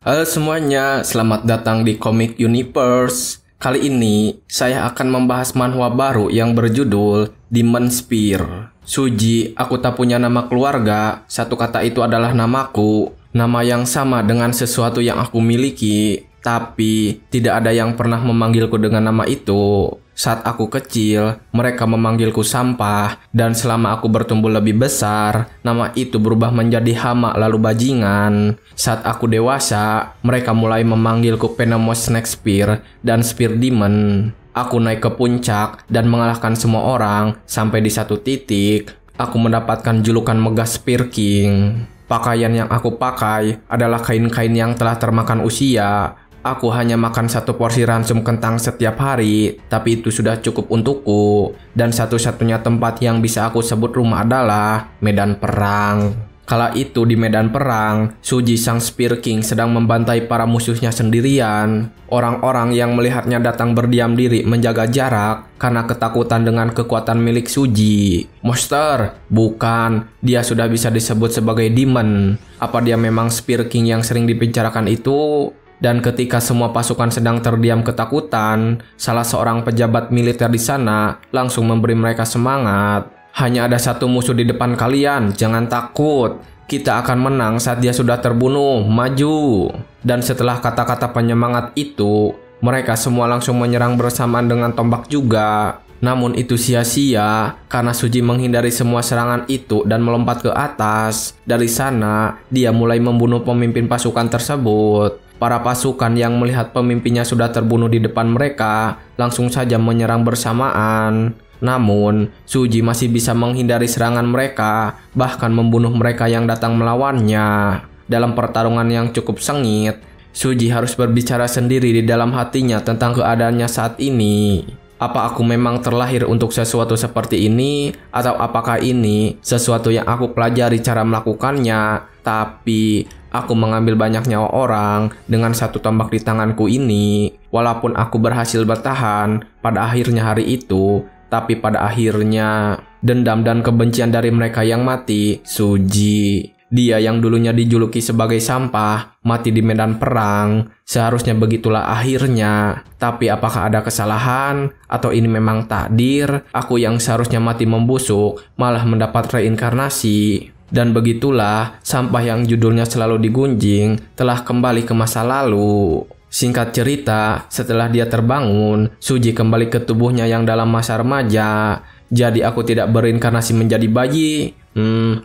Halo semuanya, selamat datang di Comic Universe. Kali ini, saya akan membahas manhwa baru yang berjudul Demon Spear. Suji, aku tak punya nama keluarga. Satu kata itu adalah namaku. Nama yang sama dengan sesuatu yang aku miliki. Tapi, tidak ada yang pernah memanggilku dengan nama itu. Saat aku kecil, mereka memanggilku sampah. Dan selama aku bertumbuh lebih besar, nama itu berubah menjadi hama lalu bajingan. Saat aku dewasa, mereka mulai memanggilku Venomous Snake Spear dan Spear Demon. Aku naik ke puncak dan mengalahkan semua orang. Sampai di satu titik, aku mendapatkan julukan Megah Spear King. Pakaian yang aku pakai adalah kain-kain yang telah termakan usia. Aku hanya makan satu porsi ransum kentang setiap hari, tapi itu sudah cukup untukku. Dan satu-satunya tempat yang bisa aku sebut rumah adalah medan perang. Kala itu di medan perang, Suji sang Spear King sedang membantai para musuhnya sendirian. Orang-orang yang melihatnya datang berdiam diri menjaga jarak karena ketakutan dengan kekuatan milik Suji. Monster? Bukan, dia sudah bisa disebut sebagai demon. Apa dia memang Spear King yang sering dibicarakan itu? Dan ketika semua pasukan sedang terdiam ketakutan, salah seorang pejabat militer di sana langsung memberi mereka semangat. Hanya ada satu musuh di depan kalian, jangan takut. Kita akan menang saat dia sudah terbunuh, maju. Dan setelah kata-kata penyemangat itu, mereka semua langsung menyerang bersamaan dengan tombak juga. Namun itu sia-sia, karena Suji menghindari semua serangan itu dan melompat ke atas. Dari sana, dia mulai membunuh pemimpin pasukan tersebut. Para pasukan yang melihat pemimpinnya sudah terbunuh di depan mereka, langsung saja menyerang bersamaan. Namun, Suji masih bisa menghindari serangan mereka, bahkan membunuh mereka yang datang melawannya. Dalam pertarungan yang cukup sengit, Suji harus berbicara sendiri di dalam hatinya tentang keadaannya saat ini. Apa aku memang terlahir untuk sesuatu seperti ini? Atau apakah ini sesuatu yang aku pelajari cara melakukannya? Tapi, aku mengambil banyak nyawa orang dengan satu tombak di tanganku ini. Walaupun aku berhasil bertahan pada akhirnya hari itu, tapi pada akhirnya dendam dan kebencian dari mereka yang mati, Suji. Dia yang dulunya dijuluki sebagai sampah, mati di medan perang. Seharusnya begitulah akhirnya. Tapi apakah ada kesalahan? Atau ini memang takdir? Aku yang seharusnya mati membusuk, malah mendapat reinkarnasi. Dan begitulah, sampah yang judulnya selalu digunjing, telah kembali ke masa lalu. Singkat cerita, setelah dia terbangun, Suji kembali ke tubuhnya yang dalam masa remaja. Jadi aku tidak berinkarnasi menjadi bayi.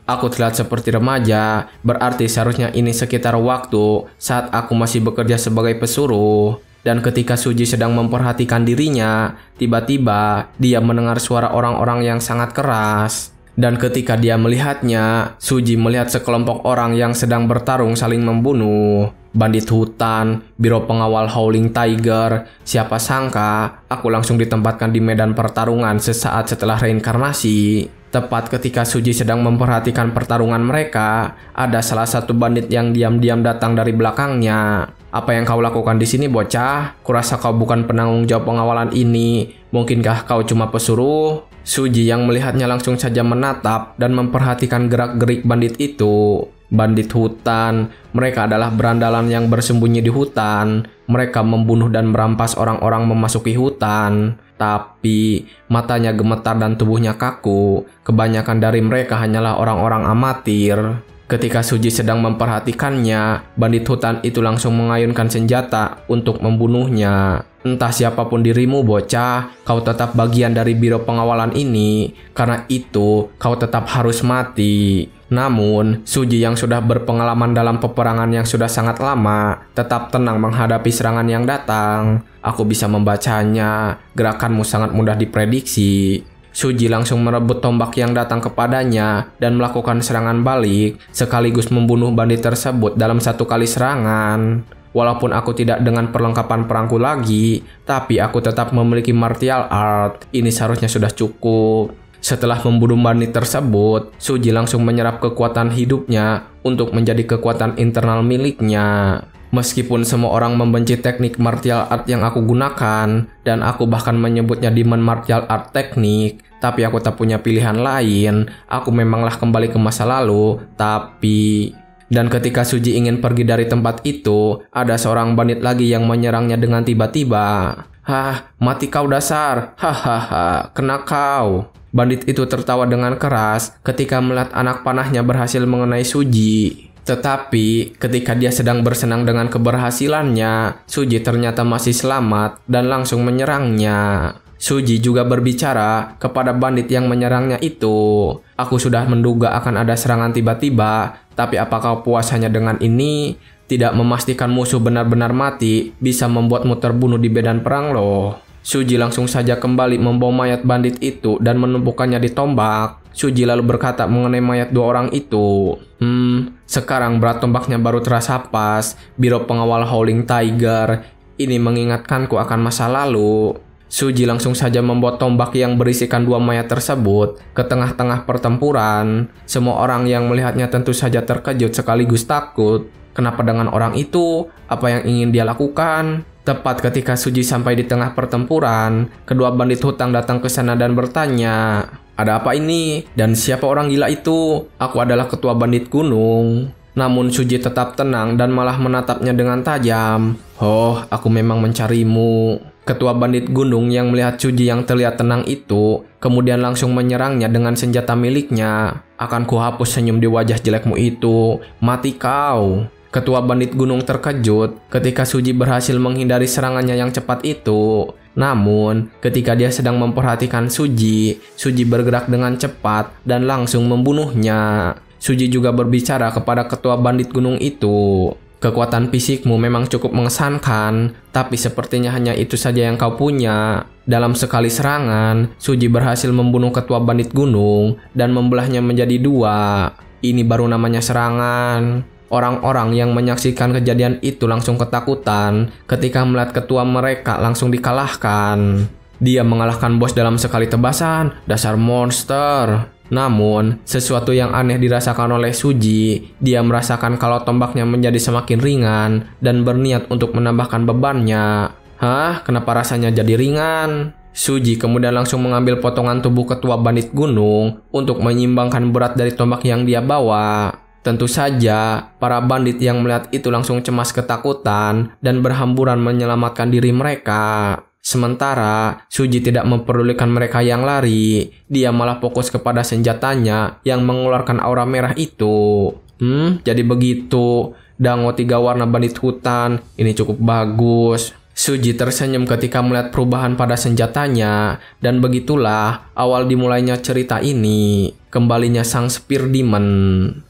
Aku terlihat seperti remaja, berarti seharusnya ini sekitar waktu saat aku masih bekerja sebagai pesuruh. Dan ketika Suji sedang memperhatikan dirinya, tiba-tiba dia mendengar suara orang-orang yang sangat keras. Dan ketika dia melihatnya, Suji melihat sekelompok orang yang sedang bertarung saling membunuh. Bandit hutan, biro pengawal Howling Tiger, siapa sangka aku langsung ditempatkan di medan pertarungan sesaat setelah reinkarnasi. Tepat ketika Suji sedang memperhatikan pertarungan mereka, ada salah satu bandit yang diam-diam datang dari belakangnya. Apa yang kau lakukan di sini, bocah? Kurasa kau bukan penanggung jawab pengawalan ini. Mungkinkah kau cuma pesuruh? Suji yang melihatnya langsung saja menatap dan memperhatikan gerak-gerik bandit itu. Bandit hutan, mereka adalah berandalan yang bersembunyi di hutan. Mereka membunuh dan merampas orang-orang memasuki hutan. Tapi matanya gemetar dan tubuhnya kaku. Kebanyakan dari mereka hanyalah orang-orang amatir. Ketika Suji sedang memperhatikannya, bandit hutan itu langsung mengayunkan senjata untuk membunuhnya. Entah siapapun dirimu, bocah, kau tetap bagian dari biro pengawalan ini. Karena itu, kau tetap harus mati. Namun, Suji yang sudah berpengalaman dalam peperangan yang sudah sangat lama, tetap tenang menghadapi serangan yang datang. Aku bisa membacanya, gerakanmu sangat mudah diprediksi. Suji langsung merebut tombak yang datang kepadanya dan melakukan serangan balik, sekaligus membunuh bandit tersebut dalam satu kali serangan. Walaupun aku tidak dengan perlengkapan perangku lagi, tapi aku tetap memiliki martial art. Ini seharusnya sudah cukup. Setelah membunuh bandit tersebut, Suji langsung menyerap kekuatan hidupnya untuk menjadi kekuatan internal miliknya. Meskipun semua orang membenci teknik martial art yang aku gunakan, dan aku bahkan menyebutnya Demon Martial Art Teknik, tapi aku tak punya pilihan lain. Aku memanglah kembali ke masa lalu, tapi Dan ketika Suji ingin pergi dari tempat itu, ada seorang bandit lagi yang menyerangnya dengan tiba-tiba. Hah, mati kau dasar. Hahaha, kena kau. Bandit itu tertawa dengan keras ketika melihat anak panahnya berhasil mengenai Suji. Tetapi ketika dia sedang bersenang dengan keberhasilannya, Suji ternyata masih selamat dan langsung menyerangnya. Suji juga berbicara kepada bandit yang menyerangnya itu. Aku sudah menduga akan ada serangan tiba-tiba, tapi apakah puas hanya dengan ini? Tidak memastikan musuh benar-benar mati bisa membuatmu terbunuh di medan perang loh. Suji langsung saja kembali membawa mayat bandit itu dan menumpukannya di tombak. Suji lalu berkata mengenai mayat dua orang itu. Sekarang berat tombaknya baru terasa pas. Biro pengawal Howling Tiger. Ini mengingatkanku akan masa lalu. Suji langsung saja membawa tombak yang berisikan dua mayat tersebut ke tengah-tengah pertempuran. Semua orang yang melihatnya tentu saja terkejut sekaligus takut. Kenapa dengan orang itu? Apa yang ingin dia lakukan? Tepat ketika Suji sampai di tengah pertempuran, kedua bandit hutang datang ke sana dan bertanya, "Ada apa ini? Dan siapa orang gila itu?" "Aku adalah ketua bandit gunung." Namun Suji tetap tenang dan malah menatapnya dengan tajam. "Oh, aku memang mencarimu." Ketua bandit gunung yang melihat Suji yang terlihat tenang itu, kemudian langsung menyerangnya dengan senjata miliknya. "Akan kuhapus senyum di wajah jelekmu itu. Mati kau." Ketua bandit gunung terkejut ketika Suji berhasil menghindari serangannya yang cepat itu. Namun, ketika dia sedang memperhatikan Suji, Suji bergerak dengan cepat dan langsung membunuhnya. Suji juga berbicara kepada ketua bandit gunung itu. "Kekuatan fisikmu memang cukup mengesankan, tapi sepertinya hanya itu saja yang kau punya." Dalam sekali serangan, Suji berhasil membunuh ketua bandit gunung dan membelahnya menjadi dua. Ini baru namanya serangan. Orang-orang yang menyaksikan kejadian itu langsung ketakutan ketika melihat ketua mereka langsung dikalahkan. Dia mengalahkan bos dalam sekali tebasan, dasar monster. Namun, sesuatu yang aneh dirasakan oleh Suji. Dia merasakan kalau tombaknya menjadi semakin ringan dan berniat untuk menambahkan bebannya. Hah? Kenapa rasanya jadi ringan? Suji kemudian langsung mengambil potongan tubuh ketua bandit gunung untuk menyimbangkan berat dari tombak yang dia bawa. Tentu saja, para bandit yang melihat itu langsung cemas ketakutan dan berhamburan menyelamatkan diri mereka. Sementara, Suji tidak memperdulikan mereka yang lari. Dia malah fokus kepada senjatanya yang mengeluarkan aura merah itu. Jadi begitu. Dango 3 warna bandit hutan. Ini cukup bagus. Suji tersenyum ketika melihat perubahan pada senjatanya. Dan begitulah awal dimulainya cerita ini. Kembalinya sang Spear Demon.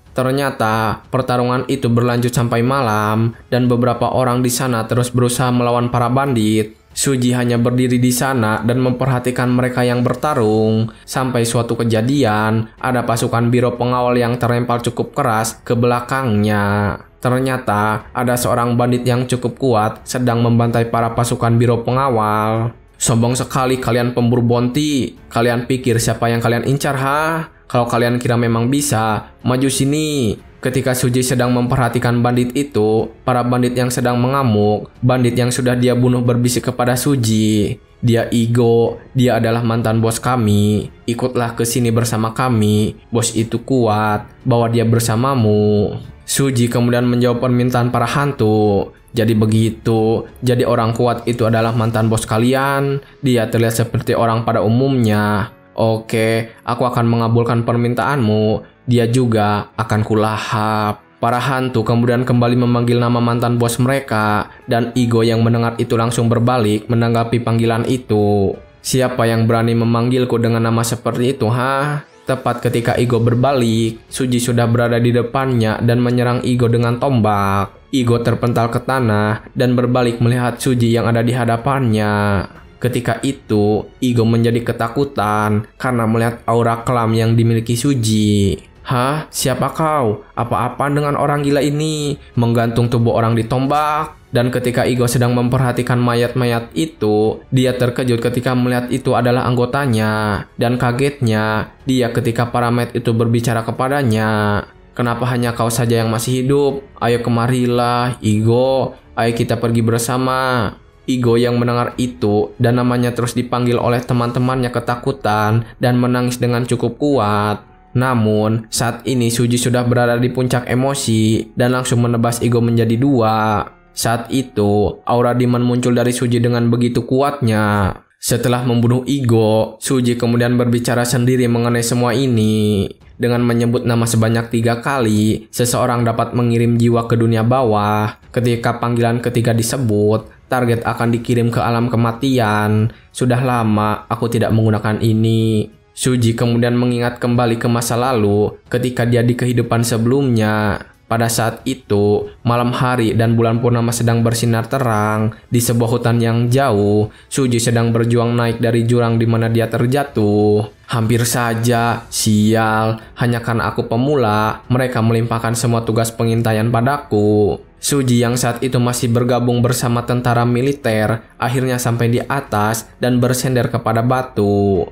Ternyata pertarungan itu berlanjut sampai malam dan beberapa orang di sana terus berusaha melawan para bandit. Suji hanya berdiri di sana dan memperhatikan mereka yang bertarung. Sampai suatu kejadian, ada pasukan biro pengawal yang terlempar cukup keras ke belakangnya. Ternyata ada seorang bandit yang cukup kuat sedang membantai para pasukan biro pengawal. "Sombong sekali kalian pemburu bounty. Kalian pikir siapa yang kalian incar, ha? Kalau kalian kira memang bisa, maju sini." Ketika Suji sedang memperhatikan bandit itu, para bandit yang sedang mengamuk, bandit yang sudah dia bunuh berbisik kepada Suji. "Dia Igo, dia adalah mantan bos kami. Ikutlah ke sini bersama kami. Bos itu kuat, bawa dia bersamamu." Suji kemudian menjawab permintaan para hantu. "Jadi begitu, jadi orang kuat itu adalah mantan bos kalian. Dia terlihat seperti orang pada umumnya. Oke, aku akan mengabulkan permintaanmu. Dia juga akan kulahap." Para hantu kemudian kembali memanggil nama mantan bos mereka, dan Igo yang mendengar itu langsung berbalik menanggapi panggilan itu. "Siapa yang berani memanggilku dengan nama seperti itu, ha?" Tepat ketika Igo berbalik, Suji sudah berada di depannya dan menyerang Igo dengan tombak. Igo terpental ke tanah dan berbalik melihat Suji yang ada di hadapannya. Ketika itu, Igo menjadi ketakutan karena melihat aura kelam yang dimiliki Suji. "Hah? Siapa kau? Apa-apaan dengan orang gila ini? Menggantung tubuh orang di tombak?" Dan ketika Igo sedang memperhatikan mayat-mayat itu, dia terkejut ketika melihat itu adalah anggotanya. Dan kagetnya, dia ketika para mayat itu berbicara kepadanya. "Kenapa hanya kau saja yang masih hidup? Ayo kemarilah, Igo. Ayo kita pergi bersama." Igo yang mendengar itu dan namanya terus dipanggil oleh teman-temannya ketakutan dan menangis dengan cukup kuat. Namun, saat ini Suji sudah berada di puncak emosi dan langsung menebas Igo menjadi dua. Saat itu, aura demon muncul dari Suji dengan begitu kuatnya. Setelah membunuh Igo, Suji kemudian berbicara sendiri mengenai semua ini. Dengan menyebut nama sebanyak 3 kali, seseorang dapat mengirim jiwa ke dunia bawah. Ketika panggilan ketiga disebut, target akan dikirim ke alam kematian. Sudah lama aku tidak menggunakan ini. Suji kemudian mengingat kembali ke masa lalu ketika dia di kehidupan sebelumnya. Pada saat itu, malam hari dan bulan purnama sedang bersinar terang. Di sebuah hutan yang jauh, Suji sedang berjuang naik dari jurang di mana dia terjatuh. Hampir saja, sial, hanya karena aku pemula, mereka melimpahkan semua tugas pengintaian padaku. Suji yang saat itu masih bergabung bersama tentara militer, akhirnya sampai di atas dan bersender kepada batu.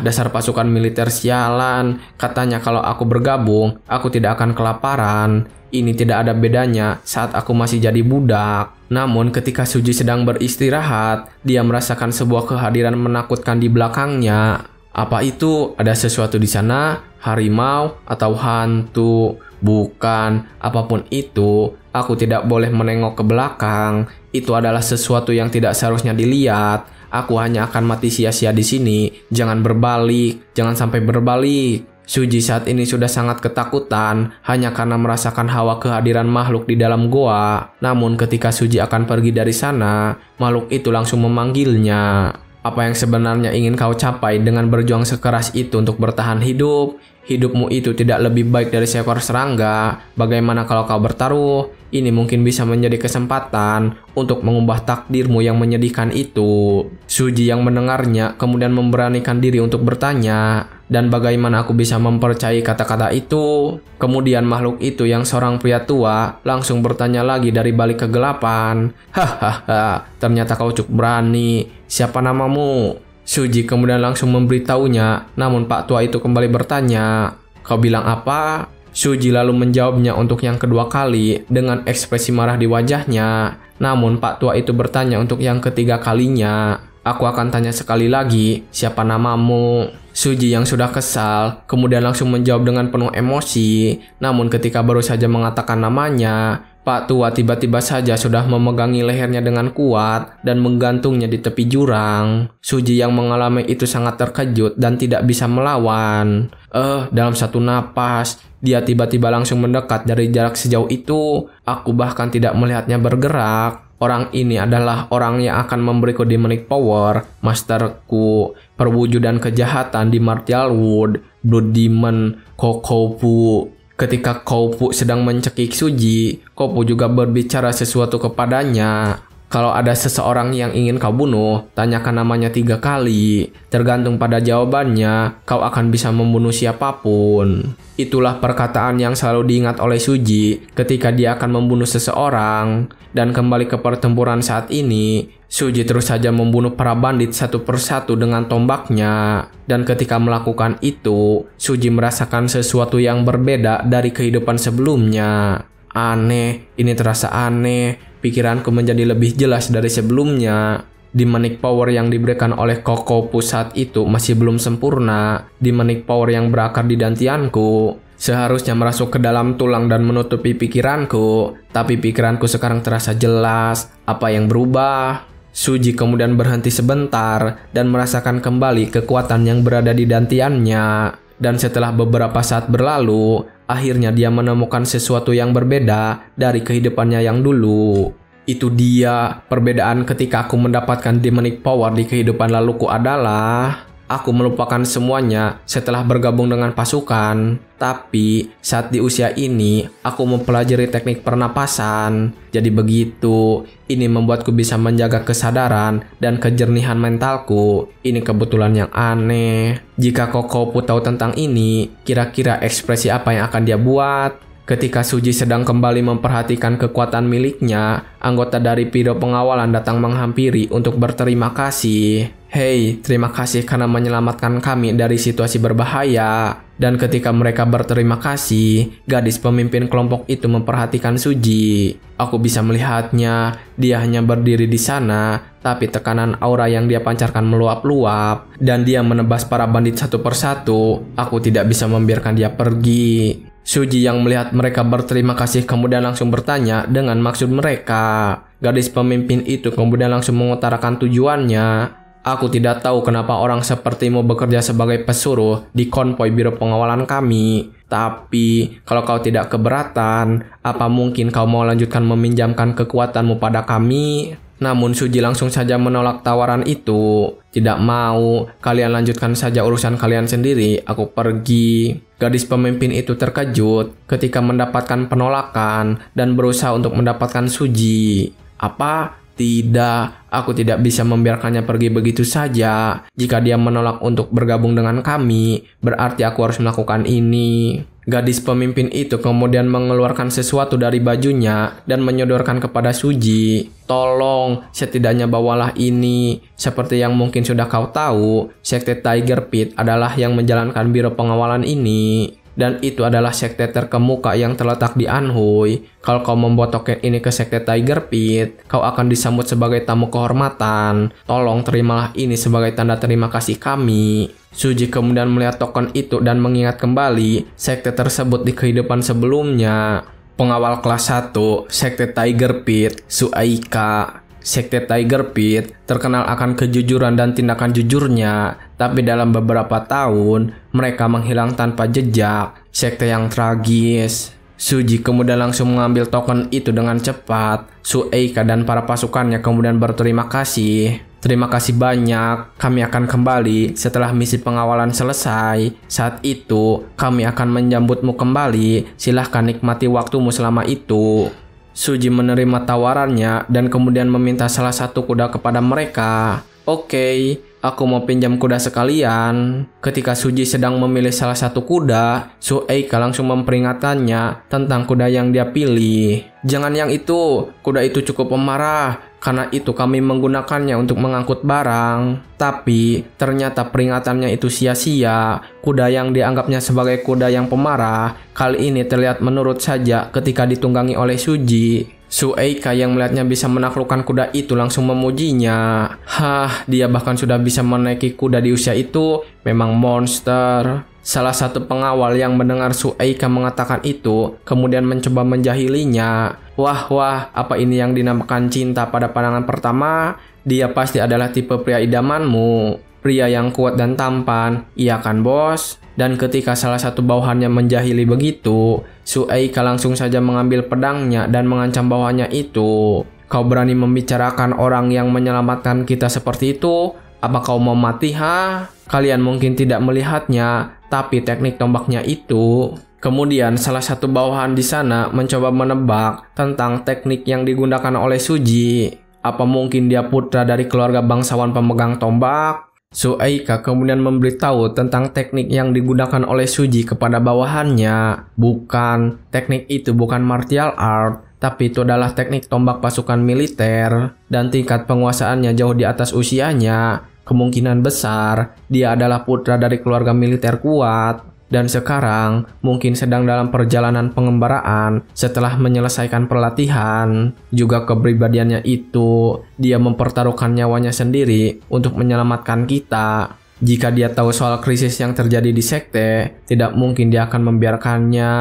Dasar pasukan militer sialan. Katanya kalau aku bergabung, aku tidak akan kelaparan. Ini tidak ada bedanya saat aku masih jadi budak. Namun ketika Suji sedang beristirahat, dia merasakan sebuah kehadiran menakutkan di belakangnya. Apa itu? Ada sesuatu di sana? Harimau atau hantu? Bukan, apapun itu, aku tidak boleh menengok ke belakang. Itu adalah sesuatu yang tidak seharusnya dilihat. Aku hanya akan mati sia-sia di sini. Jangan berbalik, jangan sampai berbalik. Suji saat ini sudah sangat ketakutan hanya karena merasakan hawa kehadiran makhluk di dalam goa. Namun ketika Suji akan pergi dari sana, makhluk itu langsung memanggilnya. Apa yang sebenarnya ingin kau capai dengan berjuang sekeras itu untuk bertahan hidup? Hidupmu itu tidak lebih baik dari seekor serangga. Bagaimana kalau kau bertaruh? Ini mungkin bisa menjadi kesempatan untuk mengubah takdirmu yang menyedihkan itu. Suji yang mendengarnya kemudian memberanikan diri untuk bertanya, dan bagaimana aku bisa mempercayai kata-kata itu? Kemudian makhluk itu yang seorang pria tua langsung bertanya lagi dari balik kegelapan. Hahaha, ternyata kau cukup berani. Siapa namamu? Suji kemudian langsung memberitahunya, namun Pak Tua itu kembali bertanya, kau bilang apa? Suji lalu menjawabnya untuk yang kedua kali dengan ekspresi marah di wajahnya. Namun Pak Tua itu bertanya untuk yang ketiga kalinya, aku akan tanya sekali lagi, siapa namamu? Suji yang sudah kesal kemudian langsung menjawab dengan penuh emosi. Namun ketika baru saja mengatakan namanya, Pak Tua tiba-tiba saja sudah memegangi lehernya dengan kuat dan menggantungnya di tepi jurang. Suji yang mengalami itu sangat terkejut dan tidak bisa melawan. Dalam satu napas, dia tiba-tiba langsung mendekat dari jarak sejauh itu. Aku bahkan tidak melihatnya bergerak. Orang ini adalah orang yang akan memberiku demonic power, masterku, perwujudan kejahatan di Martial Wood, Blood Demon, Kokopu. Ketika Koupu sedang mencekik Suji, Koupu juga berbicara sesuatu kepadanya. Kalau ada seseorang yang ingin kau bunuh, tanyakan namanya 3 kali. Tergantung pada jawabannya, kau akan bisa membunuh siapapun. Itulah perkataan yang selalu diingat oleh Suji ketika dia akan membunuh seseorang. Dan kembali ke pertempuran saat ini, Suji terus saja membunuh para bandit satu persatu dengan tombaknya. Dan ketika melakukan itu, Suji merasakan sesuatu yang berbeda dari kehidupan sebelumnya. Aneh, ini terasa aneh. Pikiranku menjadi lebih jelas dari sebelumnya. Demonic power yang diberikan oleh Kokopu saat itu masih belum sempurna. Demonic power yang berakar di dantianku seharusnya merasuk ke dalam tulang dan menutupi pikiranku. Tapi pikiranku sekarang terasa jelas. Apa yang berubah? Suji kemudian berhenti sebentar dan merasakan kembali kekuatan yang berada di dantiannya. Dan setelah beberapa saat berlalu, akhirnya dia menemukan sesuatu yang berbeda dari kehidupannya yang dulu. Itu dia, perbedaan ketika aku mendapatkan demonic power di kehidupan laluku adalah aku melupakan semuanya setelah bergabung dengan pasukan. Tapi saat di usia ini, aku mempelajari teknik pernapasan. Jadi begitu, ini membuatku bisa menjaga kesadaran dan kejernihan mentalku. Ini kebetulan yang aneh. Jika Kokopu tahu tentang ini, kira-kira ekspresi apa yang akan dia buat? Ketika Suji sedang kembali memperhatikan kekuatan miliknya, anggota dari biro pengawalan datang menghampiri untuk berterima kasih. Hei, terima kasih karena menyelamatkan kami dari situasi berbahaya. Dan ketika mereka berterima kasih, gadis pemimpin kelompok itu memperhatikan Suji. Aku bisa melihatnya, dia hanya berdiri di sana, tapi tekanan aura yang dia pancarkan meluap-luap, dan dia menebas para bandit satu persatu. Aku tidak bisa membiarkan dia pergi. Suji yang melihat mereka berterima kasih kemudian langsung bertanya dengan maksud mereka. Gadis pemimpin itu kemudian langsung mengutarakan tujuannya. Aku tidak tahu kenapa orang sepertimu bekerja sebagai pesuruh di konvoi biro pengawalan kami. Tapi, kalau kau tidak keberatan, apa mungkin kau mau lanjutkan meminjamkan kekuatanmu pada kami? Namun Suji langsung saja menolak tawaran itu. Tidak mau, kalian lanjutkan saja urusan kalian sendiri, aku pergi. Gadis pemimpin itu terkejut ketika mendapatkan penolakan dan berusaha untuk mendapatkan Suji. Apa? Tidak, aku tidak bisa membiarkannya pergi begitu saja. Jika dia menolak untuk bergabung dengan kami, berarti aku harus melakukan ini. Gadis pemimpin itu kemudian mengeluarkan sesuatu dari bajunya dan menyodorkan kepada Suji. Tolong, setidaknya bawalah ini. Seperti yang mungkin sudah kau tahu, Sekte Tiger Pit adalah yang menjalankan biro pengawalan ini. Dan itu adalah sekte terkemuka yang terletak di Anhui. Kalau kau membawa token ini ke Sekte Tiger Pit, kau akan disambut sebagai tamu kehormatan. Tolong terimalah ini sebagai tanda terima kasih kami. Suji kemudian melihat token itu dan mengingat kembali sekte tersebut di kehidupan sebelumnya. Pengawal kelas 1, Sekte Tiger Pit, Suaika. Sekte Tiger Pit terkenal akan kejujuran dan tindakan jujurnya, tapi dalam beberapa tahun mereka menghilang tanpa jejak. Sekte yang tragis. Suji kemudian langsung mengambil token itu dengan cepat. Sueika dan para pasukannya kemudian berterima kasih. Terima kasih banyak, kami akan kembali setelah misi pengawalan selesai. Saat itu, kami akan menyambutmu kembali. Silahkan nikmati waktumu selama itu. Suji menerima tawarannya dan kemudian meminta salah satu kuda kepada mereka. Oke, aku mau pinjam kuda sekalian. Ketika Suji sedang memilih salah satu kuda, Sueika langsung memperingatkannya tentang kuda yang dia pilih. Jangan yang itu, kuda itu cukup pemarah. Karena itu kami menggunakannya untuk mengangkut barang. Tapi ternyata peringatannya itu sia-sia. Kuda yang dianggapnya sebagai kuda yang pemarah kali ini terlihat menurut saja ketika ditunggangi oleh Suji. Sueika yang melihatnya bisa menaklukkan kuda itu langsung memujinya. Dia bahkan sudah bisa menaiki kuda di usia itu. Memang monster. Salah satu pengawal yang mendengar Sueika mengatakan itu kemudian mencoba menjahilinya. Wah, apa ini yang dinamakan cinta pada pandangan pertama? Dia pasti adalah tipe pria idamanmu. Pria yang kuat dan tampan, iya kan bos? Dan ketika salah satu bawahannya menjahili begitu, Sueika langsung saja mengambil pedangnya dan mengancam bawahannya itu. Kau berani membicarakan orang yang menyelamatkan kita seperti itu? Apa kau mau mati, ha? Kalian mungkin tidak melihatnya, tapi teknik tombaknya itu. Kemudian salah satu bawahan di sana mencoba menebak tentang teknik yang digunakan oleh Suji. Apa mungkin dia putra dari keluarga bangsawan pemegang tombak? Sueika kemudian memberitahu tentang teknik yang digunakan oleh Suji kepada bawahannya. Bukan, teknik itu bukan martial art, tapi itu adalah teknik tombak pasukan militer. Dan tingkat penguasaannya jauh di atas usianya. Kemungkinan besar dia adalah putra dari keluarga militer kuat. Dan sekarang mungkin sedang dalam perjalanan pengembaraan setelah menyelesaikan pelatihan. Juga kepribadiannya itu, dia mempertaruhkan nyawanya sendiri untuk menyelamatkan kita. Jika dia tahu soal krisis yang terjadi di sekte, tidak mungkin dia akan membiarkannya.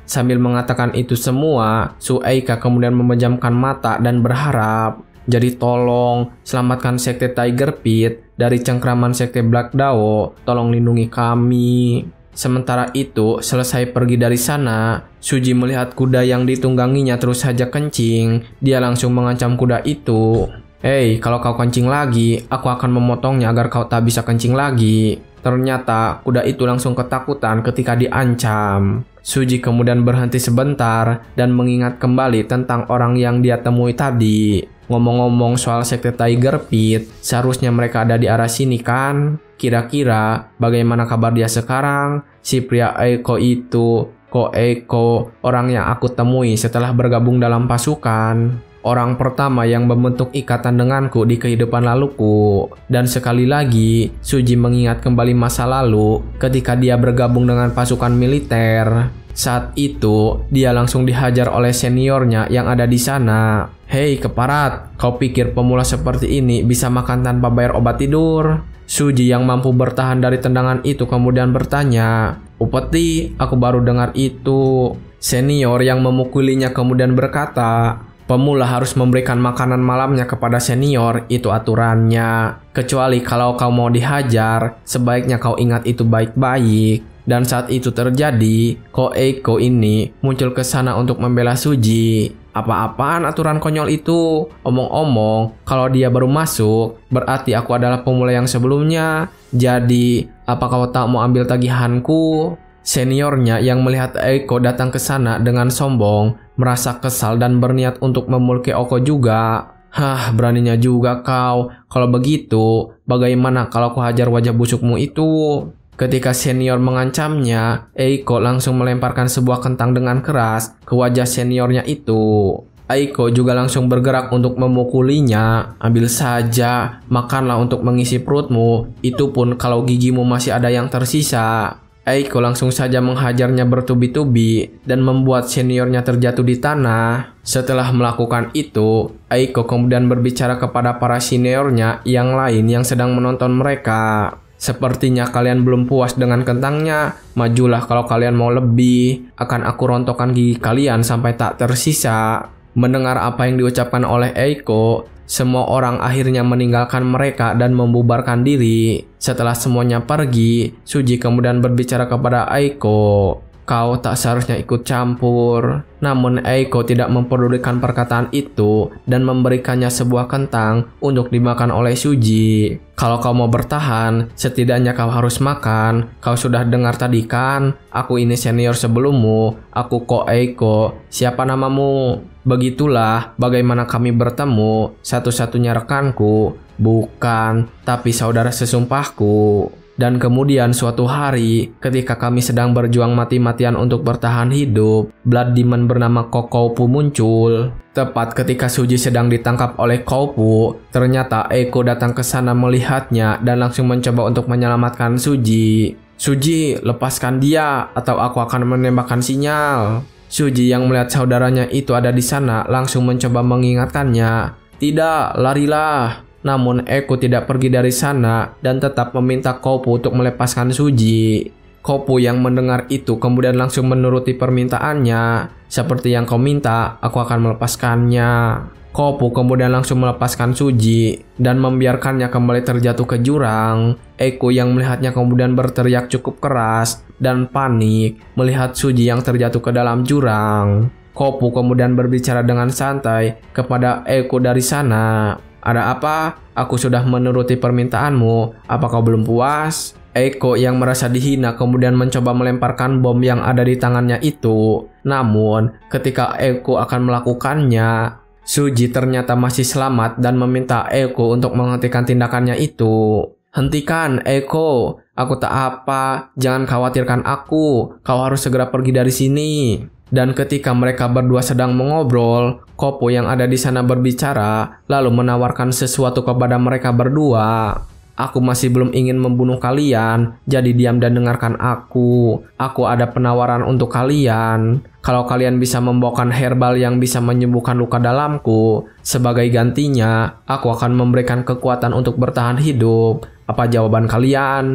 Sambil mengatakan itu semua, Sueika kemudian memejamkan mata dan berharap. Jadi tolong, selamatkan Sekte Tiger Pit dari cengkraman Sekte Black Dao. Tolong lindungi kami. Sementara itu, selesai pergi dari sana, Suji melihat kuda yang ditungganginya terus saja kencing. Dia langsung mengancam kuda itu. Hei, kalau kau kencing lagi, aku akan memotongnya agar kau tak bisa kencing lagi. Ternyata, kuda itu langsung ketakutan ketika diancam. Suji kemudian berhenti sebentar dan mengingat kembali tentang orang yang dia temui tadi. Ngomong-ngomong soal Sekte Tiger Pit, seharusnya mereka ada di arah sini kan? Kira-kira bagaimana kabar dia sekarang? Si pria Eiko itu, Ko Eiko, orang yang aku temui setelah bergabung dalam pasukan. Orang pertama yang membentuk ikatan denganku di kehidupan laluku. Dan sekali lagi, Suji mengingat kembali masa lalu ketika dia bergabung dengan pasukan militer. Saat itu, dia langsung dihajar oleh seniornya yang ada di sana. "Hei keparat, kau pikir pemula seperti ini bisa makan tanpa bayar obat tidur?" Suji yang mampu bertahan dari tendangan itu kemudian bertanya, "Upeti, aku baru dengar itu." Senior yang memukulinya kemudian berkata, "Pemula harus memberikan makanan malamnya kepada senior, itu aturannya. Kecuali kalau kau mau dihajar, sebaiknya kau ingat itu baik-baik." Dan saat itu terjadi, Ko Eiko ini muncul ke sana untuk membela Suji. "Apa-apaan aturan konyol itu? Omong-omong, kalau dia baru masuk, berarti aku adalah pemula yang sebelumnya. Jadi, apa kau tak mau ambil tagihanku?" Seniornya yang melihat Eiko datang ke sana dengan sombong, merasa kesal dan berniat untuk memulki Eiko juga. "Hah, beraninya juga kau. Kalau begitu, bagaimana kalau ku hajar wajah busukmu itu?" Ketika senior mengancamnya, Eiko langsung melemparkan sebuah kentang dengan keras ke wajah seniornya itu. Eiko juga langsung bergerak untuk memukulinya. "Ambil saja, makanlah untuk mengisi perutmu. Itu pun kalau gigimu masih ada yang tersisa." Eiko langsung saja menghajarnya bertubi-tubi dan membuat seniornya terjatuh di tanah. Setelah melakukan itu, Eiko kemudian berbicara kepada para seniornya yang lain yang sedang menonton mereka. "Sepertinya kalian belum puas dengan kentangnya. Majulah kalau kalian mau lebih. Akan aku rontokkan gigi kalian sampai tak tersisa." Mendengar apa yang diucapkan oleh Eiko, semua orang akhirnya meninggalkan mereka dan membubarkan diri. Setelah semuanya pergi, Suji kemudian berbicara kepada Eiko, "Kau tak seharusnya ikut campur." Namun Eiko tidak mempedulikan perkataan itu dan memberikannya sebuah kentang untuk dimakan oleh Suji. "Kalau kau mau bertahan, setidaknya kau harus makan. Kau sudah dengar tadi kan? Aku ini senior sebelummu. Aku Ko Eiko. Siapa namamu?" "Begitulah bagaimana kami bertemu. Satu-satunya rekanku. Bukan, tapi saudara sesumpahku." Dan kemudian suatu hari, ketika kami sedang berjuang mati-matian untuk bertahan hidup, Blood Demon bernama Koupu muncul. Tepat ketika Suji sedang ditangkap oleh Koupu, ternyata Eiko datang ke sana melihatnya dan langsung mencoba untuk menyelamatkan Suji. "Suji, lepaskan dia atau aku akan menembakkan sinyal." Suji yang melihat saudaranya itu ada di sana langsung mencoba mengingatkannya, "Tidak, larilah." Namun Eiko tidak pergi dari sana dan tetap meminta Koupu untuk melepaskan Suji. Koupu yang mendengar itu kemudian langsung menuruti permintaannya. "Seperti yang kau minta, aku akan melepaskannya." Koupu kemudian langsung melepaskan Suji dan membiarkannya kembali terjatuh ke jurang. Eiko yang melihatnya kemudian berteriak cukup keras dan panik melihat Suji yang terjatuh ke dalam jurang. Koupu kemudian berbicara dengan santai kepada Eiko dari sana. "Ada apa? Aku sudah menuruti permintaanmu. Apa kau belum puas?" Eiko yang merasa dihina kemudian mencoba melemparkan bom yang ada di tangannya itu. Namun, ketika Eiko akan melakukannya, Suji ternyata masih selamat dan meminta Eiko untuk menghentikan tindakannya itu. "Hentikan, Eiko. Aku tak apa. Jangan khawatirkan aku. Kau harus segera pergi dari sini." Dan ketika mereka berdua sedang mengobrol, Koupu yang ada di sana berbicara, lalu menawarkan sesuatu kepada mereka berdua. "Aku masih belum ingin membunuh kalian, jadi diam dan dengarkan aku. Aku ada penawaran untuk kalian. Kalau kalian bisa membawakan herbal yang bisa menyembuhkan luka dalamku, sebagai gantinya, aku akan memberikan kekuatan untuk bertahan hidup. Apa jawaban kalian?"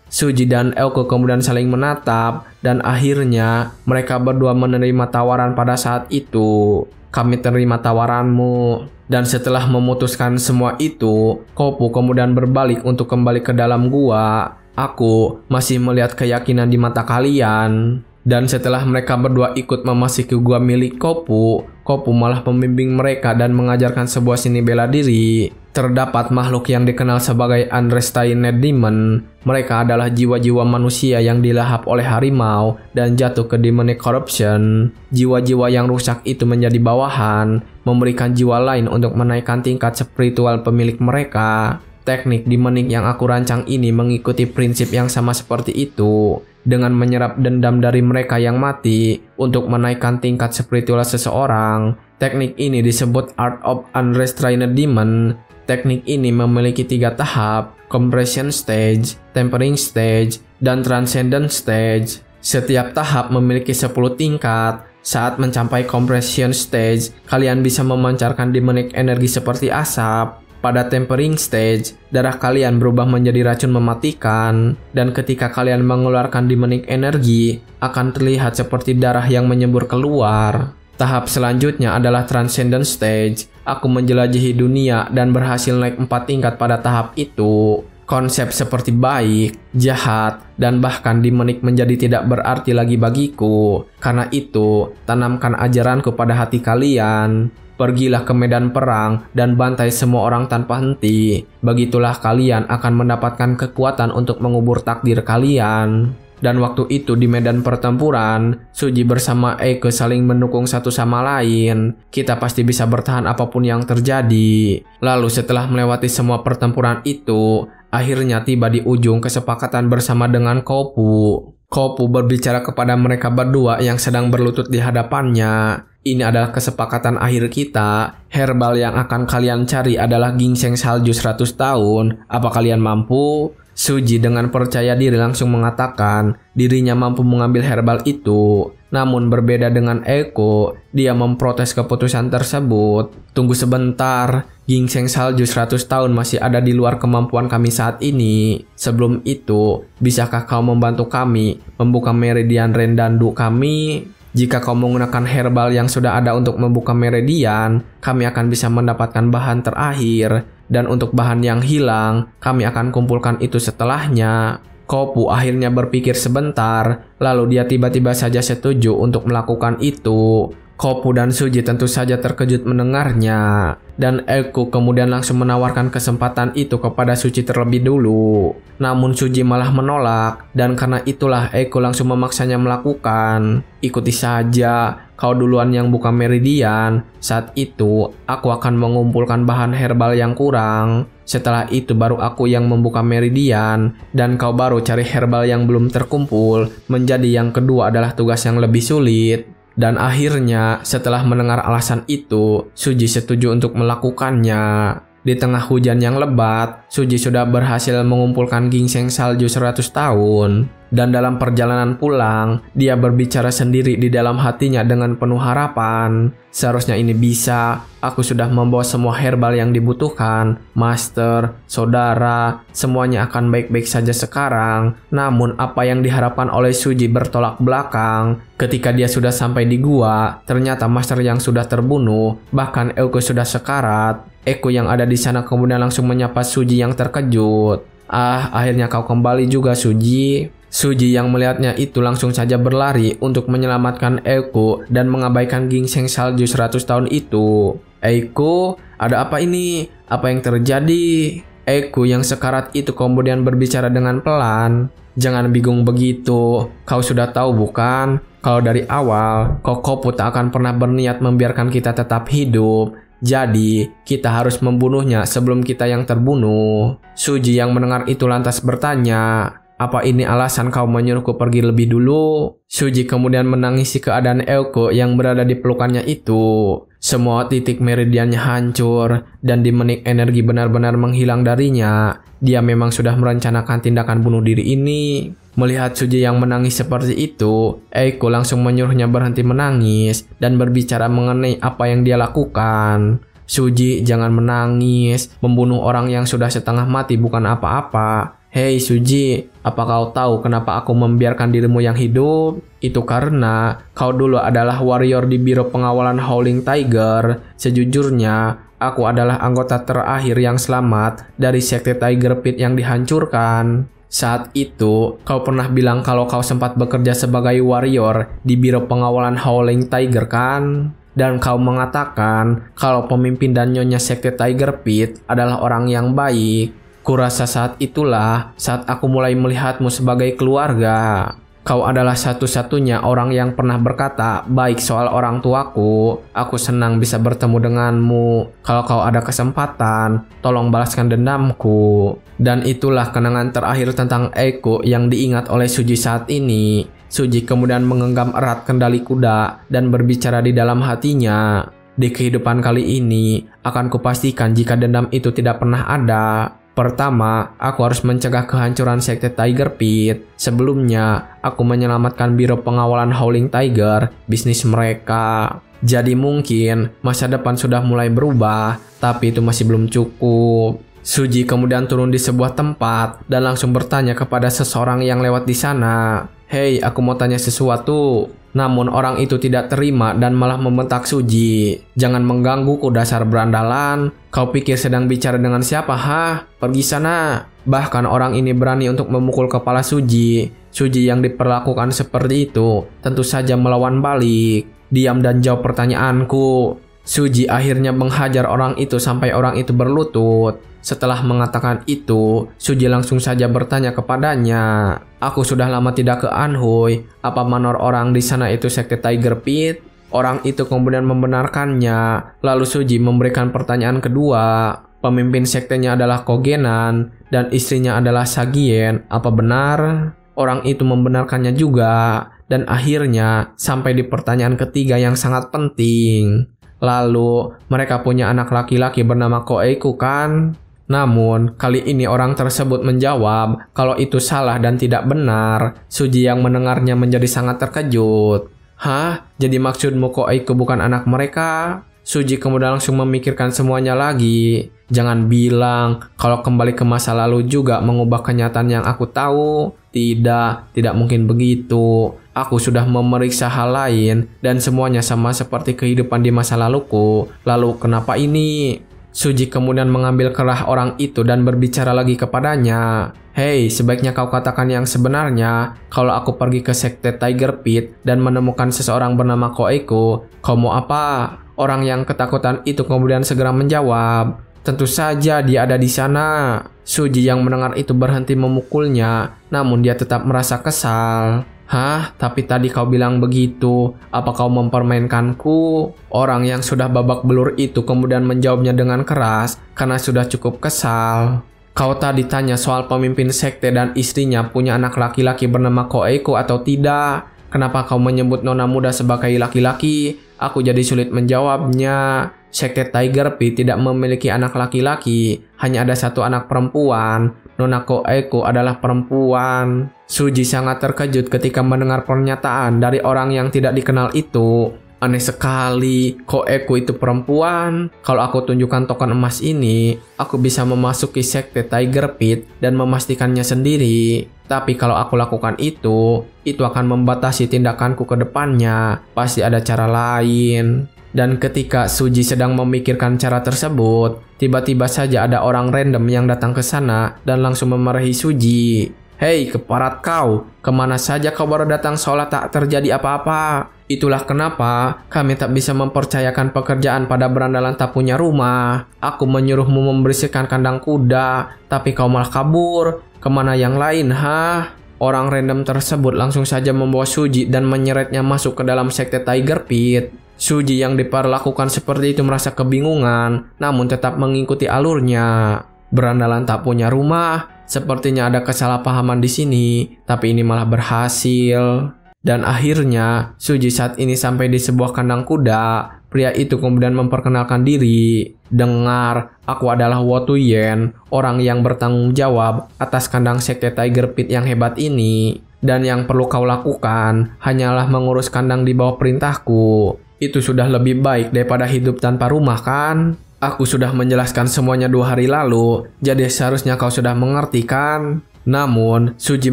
Suji dan Eiko kemudian saling menatap, dan akhirnya mereka berdua menerima tawaran pada saat itu. "Kami terima tawaranmu." Dan setelah memutuskan semua itu, Koupu kemudian berbalik untuk kembali ke dalam gua. "Aku masih melihat keyakinan di mata kalian." Dan setelah mereka berdua ikut memasuki gua milik Koupu, Koupu malah membimbing mereka dan mengajarkan sebuah seni bela diri. Terdapat makhluk yang dikenal sebagai Unrestrained Demon. Mereka adalah jiwa-jiwa manusia yang dilahap oleh harimau dan jatuh ke demonic corruption. Jiwa-jiwa yang rusak itu menjadi bawahan, memberikan jiwa lain untuk menaikkan tingkat spiritual pemilik mereka. Teknik demonic yang aku rancang ini mengikuti prinsip yang sama seperti itu. dengan menyerap dendam dari mereka yang mati untuk menaikkan tingkat spiritual seseorang. Teknik ini disebut Art of Unrestrained Demon. Teknik ini memiliki 3 tahap: Compression Stage, Tempering Stage, dan Transcendent Stage. Setiap tahap memiliki 10 tingkat. Saat mencapai Compression Stage, kalian bisa memancarkan demonic energi seperti asap. Pada Tempering Stage, darah kalian berubah menjadi racun mematikan, dan ketika kalian mengeluarkan demonic energi, akan terlihat seperti darah yang menyembur keluar. Tahap selanjutnya adalah Transcendent Stage. Aku menjelajahi dunia dan berhasil naik 4 tingkat pada tahap itu. Konsep seperti baik, jahat, dan bahkan demonik menjadi tidak berarti lagi bagiku. Karena itu, tanamkan ajaranku pada hati kalian. Pergilah ke medan perang dan bantai semua orang tanpa henti. Begitulah kalian akan mendapatkan kekuatan untuk mengubur takdir kalian. Dan waktu itu di medan pertempuran, Suji bersama Eiko saling mendukung satu sama lain. Kita pasti bisa bertahan apapun yang terjadi. Lalu setelah melewati semua pertempuran itu, akhirnya tiba di ujung kesepakatan bersama dengan Kopu. Kopu berbicara kepada mereka berdua yang sedang berlutut di hadapannya. Ini adalah kesepakatan akhir kita. Herbal yang akan kalian cari adalah ginseng salju 100 tahun. Apa kalian mampu? Suji dengan percaya diri langsung mengatakan dirinya mampu mengambil herbal itu. Namun berbeda dengan Eiko, dia memprotes keputusan tersebut. Tunggu sebentar, ginseng salju 100 tahun masih ada di luar kemampuan kami saat ini. Sebelum itu, bisakah kau membantu kami membuka meridian Rendandu kami? Jika kau menggunakan herbal yang sudah ada untuk membuka meridian, kami akan bisa mendapatkan bahan terakhir. Dan untuk bahan yang hilang, kami akan kumpulkan itu setelahnya. Kopu akhirnya berpikir sebentar, lalu dia tiba-tiba saja setuju untuk melakukan itu. Kopu dan Suji tentu saja terkejut mendengarnya. Dan Eiko kemudian langsung menawarkan kesempatan itu kepada Suji terlebih dulu. Namun Suji malah menolak, dan karena itulah Eiko langsung memaksanya melakukan. Ikuti saja, kau duluan yang buka meridian. Saat itu, aku akan mengumpulkan bahan herbal yang kurang. Setelah itu baru aku yang membuka meridian, dan kau baru cari herbal yang belum terkumpul. Menjadi yang kedua adalah tugas yang lebih sulit. Dan akhirnya, setelah mendengar alasan itu, Suji setuju untuk melakukannya. Di tengah hujan yang lebat, Suji sudah berhasil mengumpulkan ginseng salju 100 tahun. Dan dalam perjalanan pulang, dia berbicara sendiri di dalam hatinya dengan penuh harapan. Seharusnya ini bisa, aku sudah membawa semua herbal yang dibutuhkan. Master, saudara, semuanya akan baik-baik saja sekarang. Namun apa yang diharapkan oleh Suji bertolak belakang. Ketika dia sudah sampai di gua, ternyata Master yang sudah terbunuh, bahkan Eiko sudah sekarat. Eiko yang ada di sana kemudian langsung menyapa Suji yang terkejut. Akhirnya kau kembali juga, Suji. Suji yang melihatnya itu langsung saja berlari untuk menyelamatkan Eiko dan mengabaikan ginseng salju 100 tahun itu. Eiko, ada apa ini? Apa yang terjadi? Eiko yang sekarat itu kemudian berbicara dengan pelan. Jangan bingung begitu, kau sudah tahu bukan? Kalau dari awal, Kokopu tak akan pernah berniat membiarkan kita tetap hidup. Jadi, kita harus membunuhnya sebelum kita yang terbunuh. Suji yang mendengar itu lantas bertanya, apa ini alasan kau menyuruhku pergi lebih dulu? Suji kemudian menangisi keadaan Eiko yang berada di pelukannya itu. Semua titik meridiannya hancur dan demonic energi benar-benar menghilang darinya. Dia memang sudah merencanakan tindakan bunuh diri ini. Melihat Suji yang menangis seperti itu, Eiko langsung menyuruhnya berhenti menangis dan berbicara mengenai apa yang dia lakukan. Suji, jangan menangis. Membunuh orang yang sudah setengah mati bukan apa-apa. Hei Suji, apa kau tahu kenapa aku membiarkan dirimu yang hidup? Itu karena kau dulu adalah warrior di Biro Pengawalan Howling Tiger. Sejujurnya, aku adalah anggota terakhir yang selamat dari sekte Tiger Pit yang dihancurkan. Saat itu, kau pernah bilang kalau kau sempat bekerja sebagai warrior di Biro Pengawalan Howling Tiger kan? Dan kau mengatakan kalau pemimpin dan nyonya sekte Tiger Pit adalah orang yang baik. Kurasa saat itulah saat aku mulai melihatmu sebagai keluarga. Kau adalah satu-satunya orang yang pernah berkata baik soal orang tuaku. Aku senang bisa bertemu denganmu. Kalau kau ada kesempatan, tolong balaskan dendamku. Dan itulah kenangan terakhir tentang Eiko yang diingat oleh Suji saat ini. Suji kemudian menggenggam erat kendali kuda dan berbicara di dalam hatinya. Di kehidupan kali ini, akan kupastikan jika dendam itu tidak pernah ada. Pertama, aku harus mencegah kehancuran sekte Tiger Pit. Sebelumnya, aku menyelamatkan Biro Pengawalan Howling Tiger, bisnis mereka. Jadi mungkin masa depan sudah mulai berubah, tapi itu masih belum cukup. Suji kemudian turun di sebuah tempat dan langsung bertanya kepada seseorang yang lewat di sana. "Hei, aku mau tanya sesuatu." Namun orang itu tidak terima dan malah membentak Suji. "Jangan menggangguku dasar berandalan. Kau pikir sedang bicara dengan siapa, ha? Pergi sana." Bahkan orang ini berani untuk memukul kepala Suji. Suji yang diperlakukan seperti itu tentu saja melawan balik. "Diam dan jawab pertanyaanku." Suji akhirnya menghajar orang itu sampai orang itu berlutut. Setelah mengatakan itu, Suji langsung saja bertanya kepadanya, "Aku sudah lama tidak ke Anhui. Apa manor orang di sana itu sekte Tiger Pit?" Orang itu kemudian membenarkannya. Lalu Suji memberikan pertanyaan kedua. "Pemimpin sektenya adalah Kogenan dan istrinya adalah Sagien. Apa benar?" Orang itu membenarkannya juga. Dan akhirnya sampai di pertanyaan ketiga yang sangat penting. "Lalu mereka punya anak laki-laki bernama Koeiku kan?" Namun, kali ini orang tersebut menjawab kalau itu salah dan tidak benar. Suji yang mendengarnya menjadi sangat terkejut. "Hah? Jadi maksudmu Koeiku bukan anak mereka?" Suji kemudian langsung memikirkan semuanya lagi. "Jangan bilang kalau kembali ke masa lalu juga mengubah kenyataan yang aku tahu. Tidak mungkin begitu. Aku sudah memeriksa hal lain dan semuanya sama seperti kehidupan di masa laluku. Lalu kenapa ini?" Suji kemudian mengambil kerah orang itu dan berbicara lagi kepadanya. "Hei, sebaiknya kau katakan yang sebenarnya. Kalau aku pergi ke sekte Tiger Pit dan menemukan seseorang bernama Koeiku, kau mau apa?" Orang yang ketakutan itu kemudian segera menjawab, "Tentu saja dia ada di sana." Suji yang mendengar itu berhenti memukulnya, namun dia tetap merasa kesal. "Hah? Tapi tadi kau bilang begitu. Apa kau mempermainkanku?" Orang yang sudah babak belur itu kemudian menjawabnya dengan keras karena sudah cukup kesal. "Kau tadi tanya soal pemimpin sekte dan istrinya punya anak laki-laki bernama Koeiku atau tidak. Kenapa kau menyebut nona muda sebagai laki-laki? Aku jadi sulit menjawabnya. Sekte Tiger Pit tidak memiliki anak laki-laki, hanya ada satu anak perempuan. Nona Koeiku adalah perempuan." Suji sangat terkejut ketika mendengar pernyataan dari orang yang tidak dikenal itu. Aneh sekali, Koeiku itu perempuan. Kalau aku tunjukkan token emas ini, aku bisa memasuki sekte Tiger Pit dan memastikannya sendiri. Tapi kalau aku lakukan itu akan membatasi tindakanku ke depannya. Pasti ada cara lain. Dan ketika Suji sedang memikirkan cara tersebut, tiba-tiba saja ada orang random yang datang ke sana dan langsung memarahi Suji. "Hei, keparat kau, kemana saja kau baru datang seolah tak terjadi apa-apa? Itulah kenapa kami tak bisa mempercayakan pekerjaan pada berandalan tak punya rumah. Aku menyuruhmu membersihkan kandang kuda, tapi kau malah kabur. Kemana yang lain, ha?" Orang random tersebut langsung saja membawa Suji dan menyeretnya masuk ke dalam sekte Tiger Pit. Suji yang diperlakukan seperti itu merasa kebingungan, namun tetap mengikuti alurnya. Berandalan tak punya rumah, sepertinya ada kesalahpahaman di sini, tapi ini malah berhasil. Dan akhirnya, Suji saat ini sampai di sebuah kandang kuda. Pria itu kemudian memperkenalkan diri. "Dengar, aku adalah Wotuyen, orang yang bertanggung jawab atas kandang sekte Tiger Pit yang hebat ini. Dan yang perlu kau lakukan hanyalah mengurus kandang di bawah perintahku. Itu sudah lebih baik daripada hidup tanpa rumah, kan? Aku sudah menjelaskan semuanya 2 hari lalu, jadi seharusnya kau sudah mengerti, kan?" Namun, Suji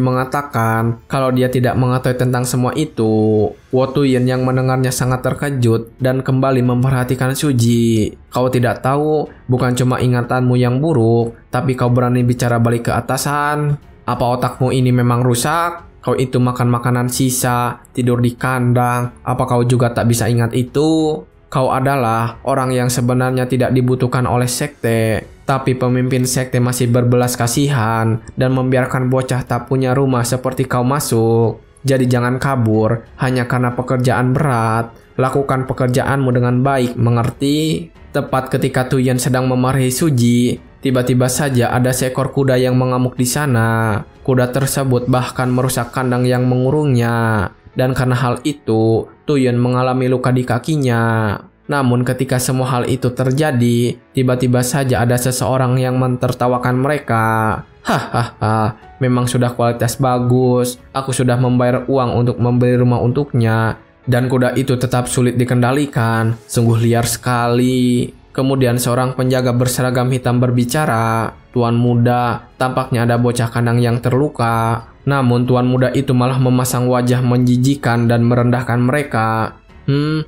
mengatakan kalau dia tidak mengetahui tentang semua itu. Wotuyen yang mendengarnya sangat terkejut dan kembali memperhatikan Suji. "Kau tidak tahu, bukan cuma ingatanmu yang buruk, tapi kau berani bicara balik ke atasan. Apa otakmu ini memang rusak? Kau itu makan makanan sisa, tidur di kandang. Apa kau juga tak bisa ingat itu? Kau adalah orang yang sebenarnya tidak dibutuhkan oleh sekte, tapi pemimpin sekte masih berbelas kasihan dan membiarkan bocah tak punya rumah seperti kau masuk. Jadi jangan kabur hanya karena pekerjaan berat. Lakukan pekerjaanmu dengan baik, mengerti? Tepat ketika Tuyen sedang memarahi Suji, tiba-tiba saja ada seekor kuda yang mengamuk di sana. Kuda tersebut bahkan merusak kandang yang mengurungnya. Dan karena hal itu, Tuyen mengalami luka di kakinya. Namun ketika semua hal itu terjadi, tiba-tiba saja ada seseorang yang mentertawakan mereka. Hahaha, memang sudah kualitas bagus. Aku sudah membayar uang untuk membeli rumah untuknya. Dan kuda itu tetap sulit dikendalikan. Sungguh liar sekali. Kemudian seorang penjaga berseragam hitam berbicara. Tuan muda, tampaknya ada bocah kandang yang terluka. Namun tuan muda itu malah memasang wajah menjijikan dan merendahkan mereka.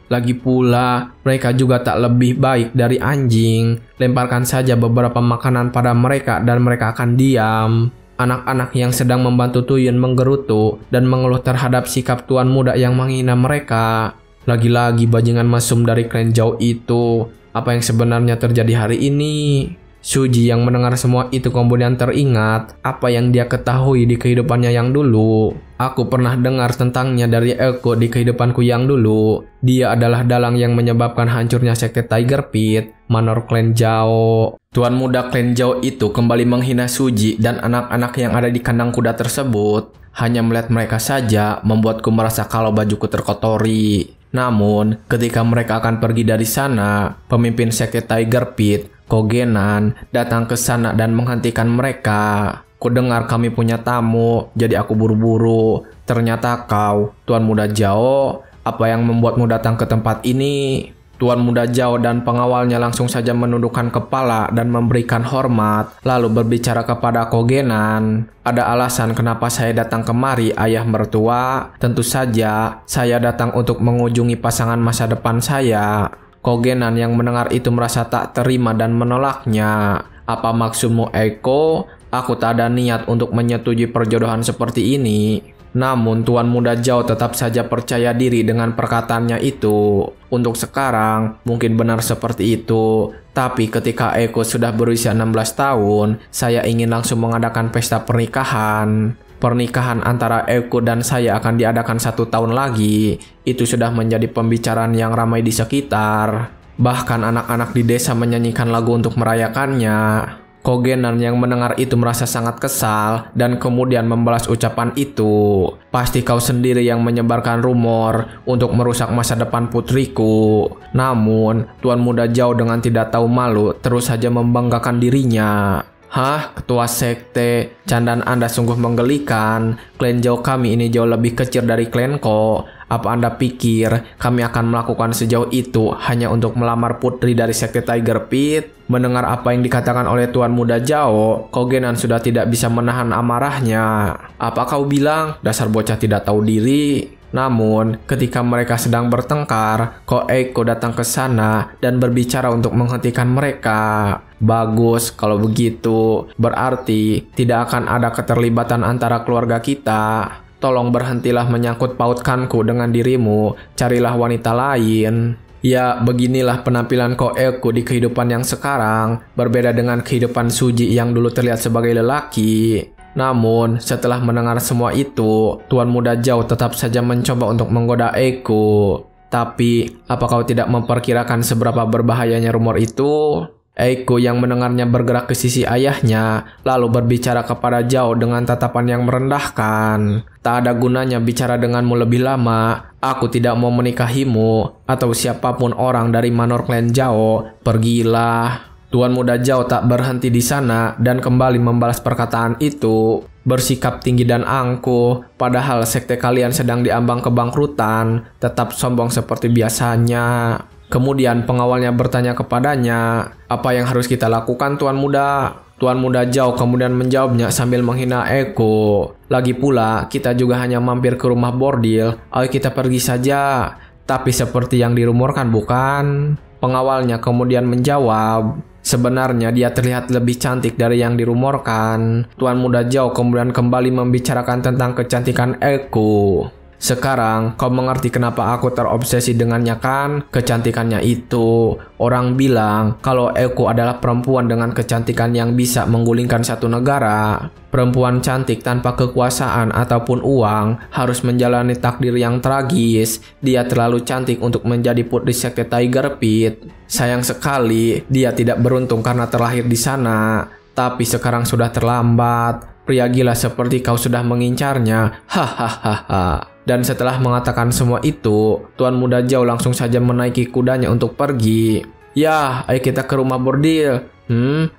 Lagi pula, mereka juga tak lebih baik dari anjing. Lemparkan saja beberapa makanan pada mereka dan mereka akan diam. Anak-anak yang sedang membantu Tuyen menggerutu dan mengeluh terhadap sikap tuan muda yang menghina mereka. Lagi-lagi bajingan mesum dari klan Zhao itu. Apa yang sebenarnya terjadi hari ini? Suji yang mendengar semua itu kemudian teringat apa yang dia ketahui di kehidupannya yang dulu. Aku pernah dengar tentangnya dari Eko di kehidupanku yang dulu. Dia adalah dalang yang menyebabkan hancurnya sekte Tiger Pit, manor klan Zhao. Tuan muda klan Zhao itu kembali menghina Suji dan anak-anak yang ada di kandang kuda tersebut. Hanya melihat mereka saja membuatku merasa kalau bajuku terkotori. Namun, ketika mereka akan pergi dari sana, pemimpin sekte Tiger Pit, Kogenan, datang ke sana dan menghentikan mereka. Ku dengar kami punya tamu, jadi aku buru-buru. Ternyata kau, Tuan Muda Zhao, apa yang membuatmu datang ke tempat ini? Tuan Muda Zhao dan pengawalnya langsung saja menundukkan kepala dan memberikan hormat, lalu berbicara kepada Kogenan. Ada alasan kenapa saya datang kemari, ayah mertua. Tentu saja, saya datang untuk mengunjungi pasangan masa depan saya. Kogenan yang mendengar itu merasa tak terima dan menolaknya. Apa maksudmu, Eko? Aku tak ada niat untuk menyetujui perjodohan seperti ini. Namun Tuan Muda Zhao tetap saja percaya diri dengan perkataannya itu. Untuk sekarang mungkin benar seperti itu. Tapi ketika Eko sudah berusia 16 tahun, saya ingin langsung mengadakan pesta pernikahan. Pernikahan antara Eko dan saya akan diadakan 1 tahun lagi. Itu sudah menjadi pembicaraan yang ramai di sekitar. Bahkan anak-anak di desa menyanyikan lagu untuk merayakannya. Kogenan yang mendengar itu merasa sangat kesal dan kemudian membalas ucapan itu. Pasti kau sendiri yang menyebarkan rumor untuk merusak masa depan putriku. Namun, Tuan Muda Zhao dengan tidak tahu malu terus saja membanggakan dirinya. Hah, ketua sekte, candaan Anda sungguh menggelikan. Klan Zhao kami ini jauh lebih kecil dari klanku. Apa Anda pikir kami akan melakukan sejauh itu hanya untuk melamar putri dari sekte Tiger Pit? Mendengar apa yang dikatakan oleh Tuan Muda Zhao, Kogenan sudah tidak bisa menahan amarahnya. Apa kau bilang? Dasar bocah tidak tahu diri. Namun, ketika mereka sedang bertengkar, Ko Eiko datang ke sana dan berbicara untuk menghentikan mereka. Bagus, kalau begitu, berarti tidak akan ada keterlibatan antara keluarga kita. Tolong berhentilah menyangkut pautkanku dengan dirimu, carilah wanita lain. Ya, beginilah penampilan Ko Eiko di kehidupan yang sekarang, berbeda dengan kehidupan Suji yang dulu terlihat sebagai lelaki. Namun, setelah mendengar semua itu, Tuan Muda Zhao tetap saja mencoba untuk menggoda Eiko. Tapi, apa kau tidak memperkirakan seberapa berbahayanya rumor itu? Eiko yang mendengarnya bergerak ke sisi ayahnya, lalu berbicara kepada Zhao dengan tatapan yang merendahkan. Tak ada gunanya bicara denganmu lebih lama. Aku tidak mau menikahimu, atau siapapun orang dari manor klan Zhao. Pergilah. Tuan Muda Zhao tak berhenti di sana dan kembali membalas perkataan itu. Bersikap tinggi dan angkuh, padahal sekte kalian sedang diambang kebangkrutan, tetap sombong seperti biasanya. Kemudian pengawalnya bertanya kepadanya, apa yang harus kita lakukan Tuan Muda? Tuan Muda Zhao kemudian menjawabnya sambil menghina Eiko. Lagi pula, kita juga hanya mampir ke rumah bordil, ayo kita pergi saja. Tapi seperti yang dirumorkan bukan? Pengawalnya kemudian menjawab, sebenarnya dia terlihat lebih cantik dari yang dirumorkan. Tuan Muda Zhao kemudian kembali membicarakan tentang kecantikan Eiko. Sekarang kau mengerti kenapa aku terobsesi dengannya kan? Kecantikannya itu. Orang bilang kalau aku adalah perempuan dengan kecantikan yang bisa menggulingkan satu negara. Perempuan cantik tanpa kekuasaan ataupun uang harus menjalani takdir yang tragis. Dia terlalu cantik untuk menjadi putri sekte Tiger Pit. Sayang sekali dia tidak beruntung karena terlahir di sana. Tapi sekarang sudah terlambat. Pria gila seperti kau sudah mengincarnya. Hahaha. Dan setelah mengatakan semua itu, Tuan Muda Zhao langsung saja menaiki kudanya untuk pergi. Ya, ayo kita ke rumah bordil.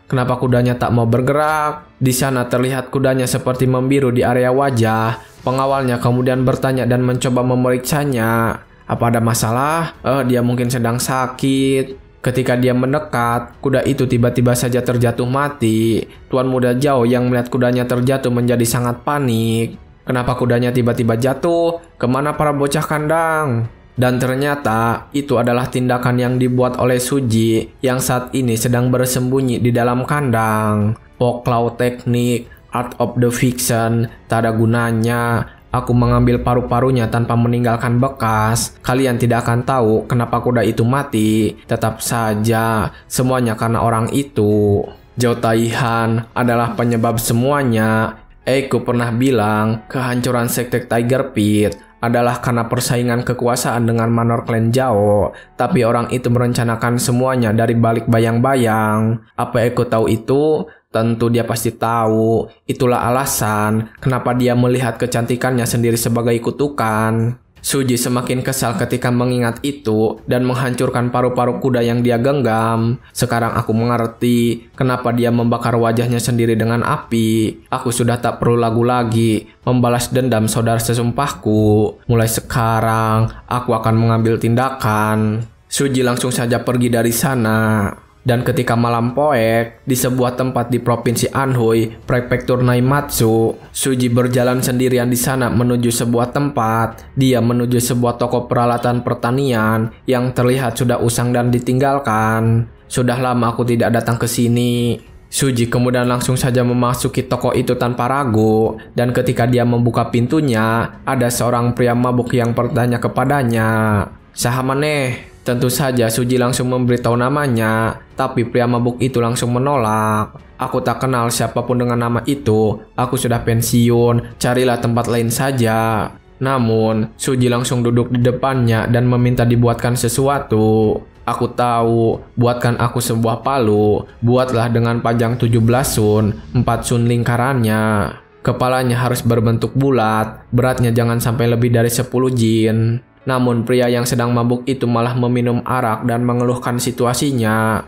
Kenapa kudanya tak mau bergerak? Di sana terlihat kudanya seperti membiru di area wajah. Pengawalnya kemudian bertanya dan mencoba memeriksanya. Apa ada masalah? Dia mungkin sedang sakit. Ketika dia mendekat, kuda itu tiba-tiba saja terjatuh mati. Tuan Muda Zhao yang melihat kudanya terjatuh menjadi sangat panik. Kenapa kudanya tiba-tiba jatuh? Kemana para bocah kandang? Dan ternyata itu adalah tindakan yang dibuat oleh Suji yang saat ini sedang bersembunyi di dalam kandang. Poklau teknik, art of the fiction, tak ada gunanya. Aku mengambil paru-parunya tanpa meninggalkan bekas. Kalian tidak akan tahu kenapa kuda itu mati. Tetap saja, semuanya karena orang itu. Zhao Taihan adalah penyebab semuanya. Aku pernah bilang kehancuran sekte Tiger Pit adalah karena persaingan kekuasaan dengan Manor Clan Zhao. Tapi orang itu merencanakan semuanya dari balik bayang-bayang. Apa Aku tahu itu? Tentu dia pasti tahu. Itulah alasan kenapa dia melihat kecantikannya sendiri sebagai kutukan. Suji semakin kesal ketika mengingat itu dan menghancurkan paru-paru kuda yang dia genggam. Sekarang aku mengerti kenapa dia membakar wajahnya sendiri dengan api. Aku sudah tak perlu lagu lagi membalas dendam saudara sesumpahku. Mulai sekarang aku akan mengambil tindakan. Suji langsung saja pergi dari sana. Dan ketika malam poek, di sebuah tempat di Provinsi Anhui, Prefektur Naimatsu, Suji berjalan sendirian di sana menuju sebuah tempat. Dia menuju sebuah toko peralatan pertanian yang terlihat sudah usang dan ditinggalkan. Sudah lama aku tidak datang ke sini. Suji kemudian langsung saja memasuki toko itu tanpa ragu. Dan ketika dia membuka pintunya, ada seorang pria mabuk yang bertanya kepadanya, "Saha maneh?" Tentu saja Suji langsung memberitahu namanya, tapi pria mabuk itu langsung menolak. "Aku tak kenal siapapun dengan nama itu, aku sudah pensiun, carilah tempat lain saja." Namun, Suji langsung duduk di depannya dan meminta dibuatkan sesuatu. "Aku tahu, buatkan aku sebuah palu, buatlah dengan panjang 17 sun, 4 sun lingkarannya. Kepalanya harus berbentuk bulat, beratnya jangan sampai lebih dari 10 jin." Namun pria yang sedang mabuk itu malah meminum arak dan mengeluhkan situasinya.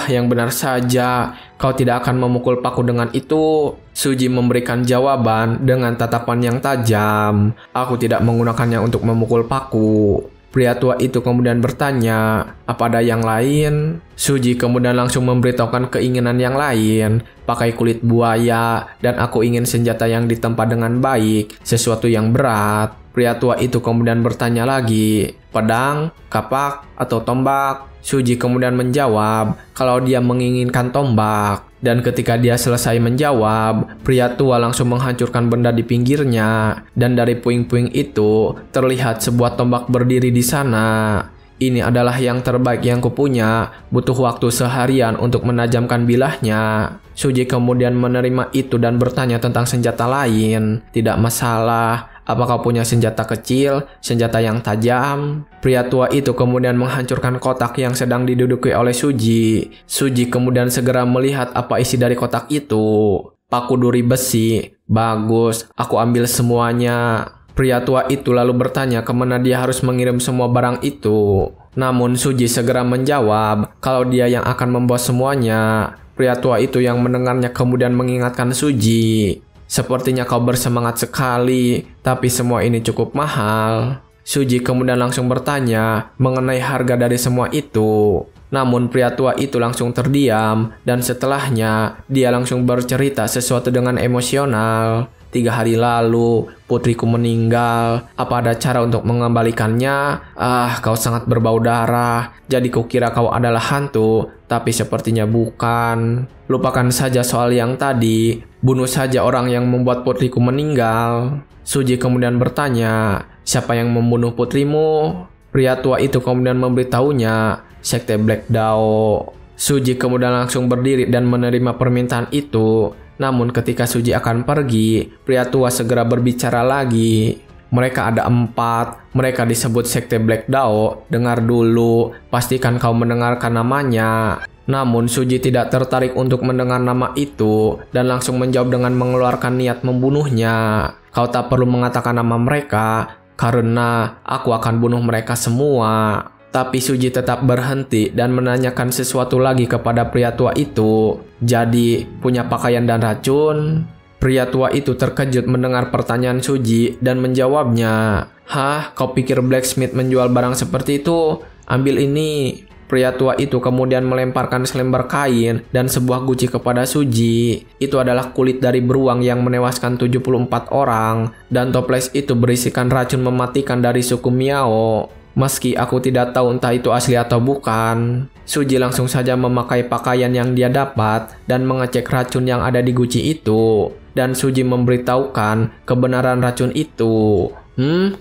Yang benar saja, kau tidak akan memukul paku dengan itu." Suji memberikan jawaban dengan tatapan yang tajam. "Aku tidak menggunakannya untuk memukul paku." Pria tua itu kemudian bertanya, "Apa ada yang lain?" Suji kemudian langsung memberitahukan keinginan yang lain. "Pakai kulit buaya, dan aku ingin senjata yang ditempa dengan baik, sesuatu yang berat." Pria tua itu kemudian bertanya lagi, "Pedang, kapak, atau tombak?" Suji kemudian menjawab kalau dia menginginkan tombak. Dan ketika dia selesai menjawab, pria tua langsung menghancurkan benda di pinggirnya. Dan dari puing-puing itu, terlihat sebuah tombak berdiri di sana. "Ini adalah yang terbaik yang kupunya, butuh waktu seharian untuk menajamkan bilahnya." Suji kemudian menerima itu dan bertanya tentang senjata lain. "Tidak masalah. Apa kau punya senjata kecil, senjata yang tajam?" Pria tua itu kemudian menghancurkan kotak yang sedang diduduki oleh Suji. Suji kemudian segera melihat apa isi dari kotak itu. "Paku duri besi. Bagus, aku ambil semuanya." Pria tua itu lalu bertanya kemana dia harus mengirim semua barang itu. Namun Suji segera menjawab kalau dia yang akan membawa semuanya. Pria tua itu yang mendengarnya kemudian mengingatkan Suji, "Sepertinya kau bersemangat sekali, tapi semua ini cukup mahal." Suji kemudian langsung bertanya mengenai harga dari semua itu. Namun pria tua itu langsung terdiam dan setelahnya dia langsung bercerita sesuatu dengan emosional. 3 hari lalu, putriku meninggal. Apa ada cara untuk mengembalikannya? Kau sangat berbau darah. Jadi kukira kau adalah hantu, tapi sepertinya bukan. Lupakan saja soal yang tadi. Bunuh saja orang yang membuat putriku meninggal." Suji kemudian bertanya, siapa yang membunuh putrimu? Pria tua itu kemudian memberitahunya, Sekte Black Dao. Suji kemudian langsung berdiri dan menerima permintaan itu. Namun ketika Suji akan pergi, pria tua segera berbicara lagi. Mereka ada 4, mereka disebut Sekte Black Dao. Dengar dulu, pastikan kau mendengarkan namanya. Namun Suji tidak tertarik untuk mendengar nama itu dan langsung menjawab dengan mengeluarkan niat membunuhnya. Kau tak perlu mengatakan nama mereka, karena aku akan bunuh mereka semua. Tapi Suji tetap berhenti dan menanyakan sesuatu lagi kepada pria tua itu. Jadi, punya pakaian dan racun? Pria tua itu terkejut mendengar pertanyaan Suji dan menjawabnya. Hah, kau pikir blacksmith menjual barang seperti itu? Ambil ini. Pria tua itu kemudian melemparkan selembar kain dan sebuah guci kepada Suji. Itu adalah kulit dari beruang yang menewaskan 74 orang. Dan toples itu berisikan racun mematikan dari suku Miao. Meski aku tidak tahu entah itu asli atau bukan, Suji langsung saja memakai pakaian yang dia dapat dan mengecek racun yang ada di guci itu. Dan Suji memberitahukan kebenaran racun itu.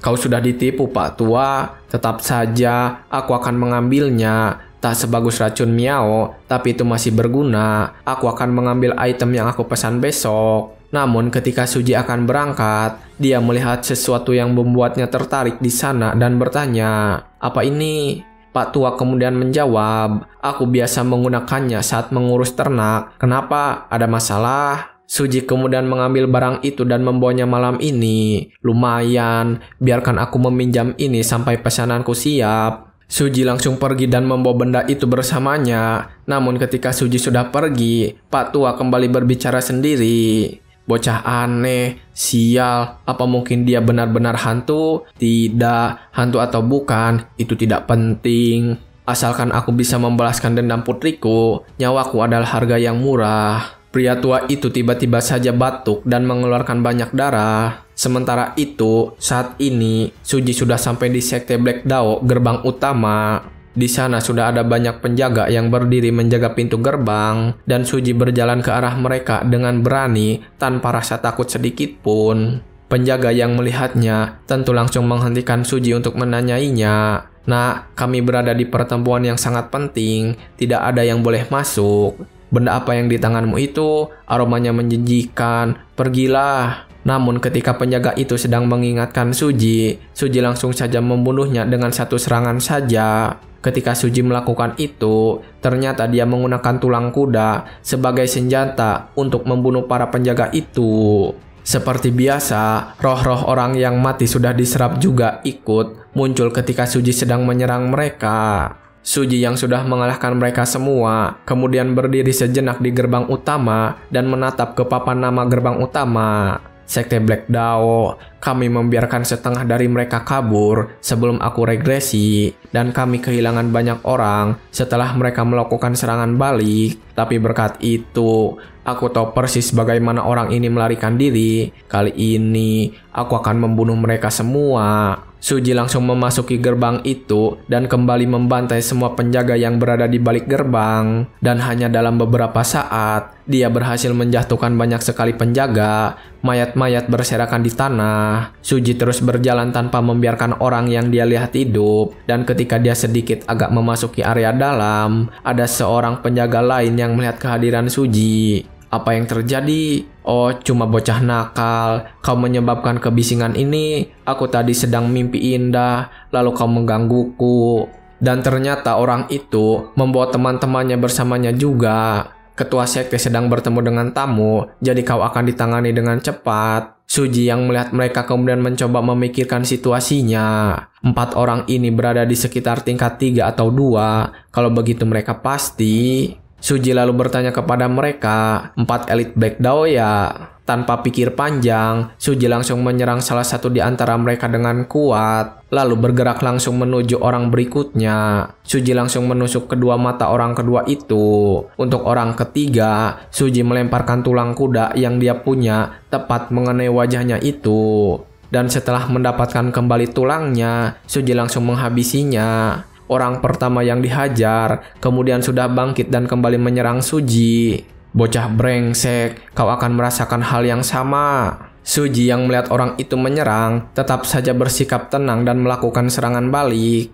Kau sudah ditipu, Pak Tua. Tetap saja, aku akan mengambilnya. Tak sebagus racun Miao, tapi itu masih berguna. Aku akan mengambil item yang aku pesan besok. Namun ketika Suji akan berangkat, dia melihat sesuatu yang membuatnya tertarik di sana dan bertanya, "Apa ini?" Pak Tua kemudian menjawab, "Aku biasa menggunakannya saat mengurus ternak. Kenapa? Ada masalah?" Suji kemudian mengambil barang itu dan membawanya malam ini. Lumayan, biarkan aku meminjam ini sampai pesananku siap. Suji langsung pergi dan membawa benda itu bersamanya. Namun ketika Suji sudah pergi, Pak Tua kembali berbicara sendiri. Bocah aneh, sial, apa mungkin dia benar-benar hantu? Tidak, hantu atau bukan, itu tidak penting. Asalkan aku bisa membalaskan dendam putriku, nyawaku adalah harga yang murah. Pria tua itu tiba-tiba saja batuk dan mengeluarkan banyak darah. Sementara itu, saat ini, Suji sudah sampai di Sekte Black Dao gerbang utama. Di sana sudah ada banyak penjaga yang berdiri menjaga pintu gerbang, dan Suji berjalan ke arah mereka dengan berani tanpa rasa takut sedikit pun. Penjaga yang melihatnya tentu langsung menghentikan Suji untuk menanyainya. "Nak, kami berada di pertemuan yang sangat penting, tidak ada yang boleh masuk. Benda apa yang di tanganmu itu? Aromanya menjijikan, pergilah." Namun ketika penjaga itu sedang mengingatkan Suji, Suji langsung saja membunuhnya dengan satu serangan saja. Ketika Suji melakukan itu, ternyata dia menggunakan tulang kuda sebagai senjata untuk membunuh para penjaga itu. Seperti biasa, roh-roh orang yang mati sudah diserap juga ikut muncul ketika Suji sedang menyerang mereka. Suji yang sudah mengalahkan mereka semua, kemudian berdiri sejenak di gerbang utama dan menatap ke papan nama gerbang utama. Sekte Black Dao, kami membiarkan setengah dari mereka kabur sebelum aku regresi, dan kami kehilangan banyak orang setelah mereka melakukan serangan balik. Tapi berkat itu, aku tahu persis bagaimana orang ini melarikan diri. Kali ini, aku akan membunuh mereka semua. Suji langsung memasuki gerbang itu dan kembali membantai semua penjaga yang berada di balik gerbang. Dan hanya dalam beberapa saat, dia berhasil menjatuhkan banyak sekali penjaga. Mayat-mayat berserakan di tanah. Suji terus berjalan tanpa membiarkan orang yang dia lihat hidup. Dan ketika dia sedikit agak memasuki area dalam, ada seorang penjaga lain yang melihat kehadiran Suji. "Apa yang terjadi?" "Oh, cuma bocah nakal. Kau menyebabkan kebisingan ini. Aku tadi sedang mimpi indah, lalu kau menggangguku." Dan ternyata orang itu membawa teman-temannya bersamanya juga. "Ketua sekte sedang bertemu dengan tamu, jadi kau akan ditangani dengan cepat." Suji yang melihat mereka kemudian mencoba memikirkan situasinya. 4 orang ini berada di sekitar tingkat 3 atau 2. Kalau begitu mereka pasti... Suji lalu bertanya kepada mereka, 4 elit Black Dao ya? Tanpa pikir panjang, Suji langsung menyerang salah satu di antara mereka dengan kuat, lalu bergerak langsung menuju orang berikutnya. Suji langsung menusuk kedua mata orang kedua itu. Untuk orang ketiga, Suji melemparkan tulang kuda yang dia punya tepat mengenai wajahnya itu. Dan setelah mendapatkan kembali tulangnya, Suji langsung menghabisinya. Orang pertama yang dihajar kemudian sudah bangkit dan kembali menyerang Suji. "Bocah brengsek, kau akan merasakan hal yang sama." Suji yang melihat orang itu menyerang tetap saja bersikap tenang dan melakukan serangan balik.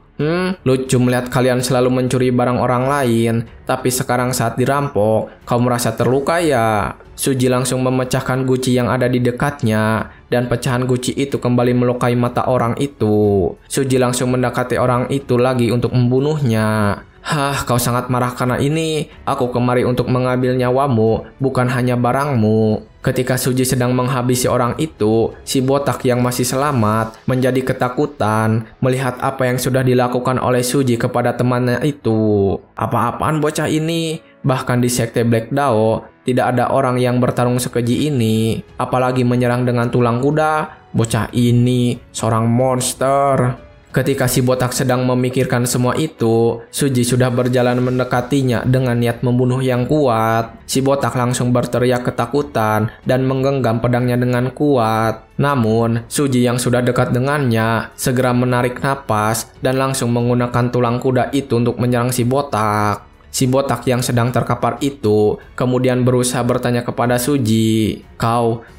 Lucu melihat kalian selalu mencuri barang orang lain, tapi sekarang saat dirampok, kau merasa terluka ya? Suji langsung memecahkan guci yang ada di dekatnya, dan pecahan guci itu kembali melukai mata orang itu. Suji langsung mendekati orang itu lagi untuk membunuhnya. Hah, kau sangat marah karena ini. Aku kemari untuk mengambil nyawamu, bukan hanya barangmu. Ketika Suji sedang menghabisi orang itu, si botak yang masih selamat menjadi ketakutan melihat apa yang sudah dilakukan oleh Suji kepada temannya itu. Apa-apaan bocah ini? Bahkan di sekte Black Dao, tidak ada orang yang bertarung sekeji ini. Apalagi menyerang dengan tulang kuda. Bocah ini seorang monster. Ketika si botak sedang memikirkan semua itu, Suji sudah berjalan mendekatinya dengan niat membunuh yang kuat. Si botak langsung berteriak ketakutan dan menggenggam pedangnya dengan kuat. Namun, Suji yang sudah dekat dengannya segera menarik napas dan langsung menggunakan tulang kuda itu untuk menyerang si botak. Si botak yang sedang terkapar itu kemudian berusaha bertanya kepada Suji,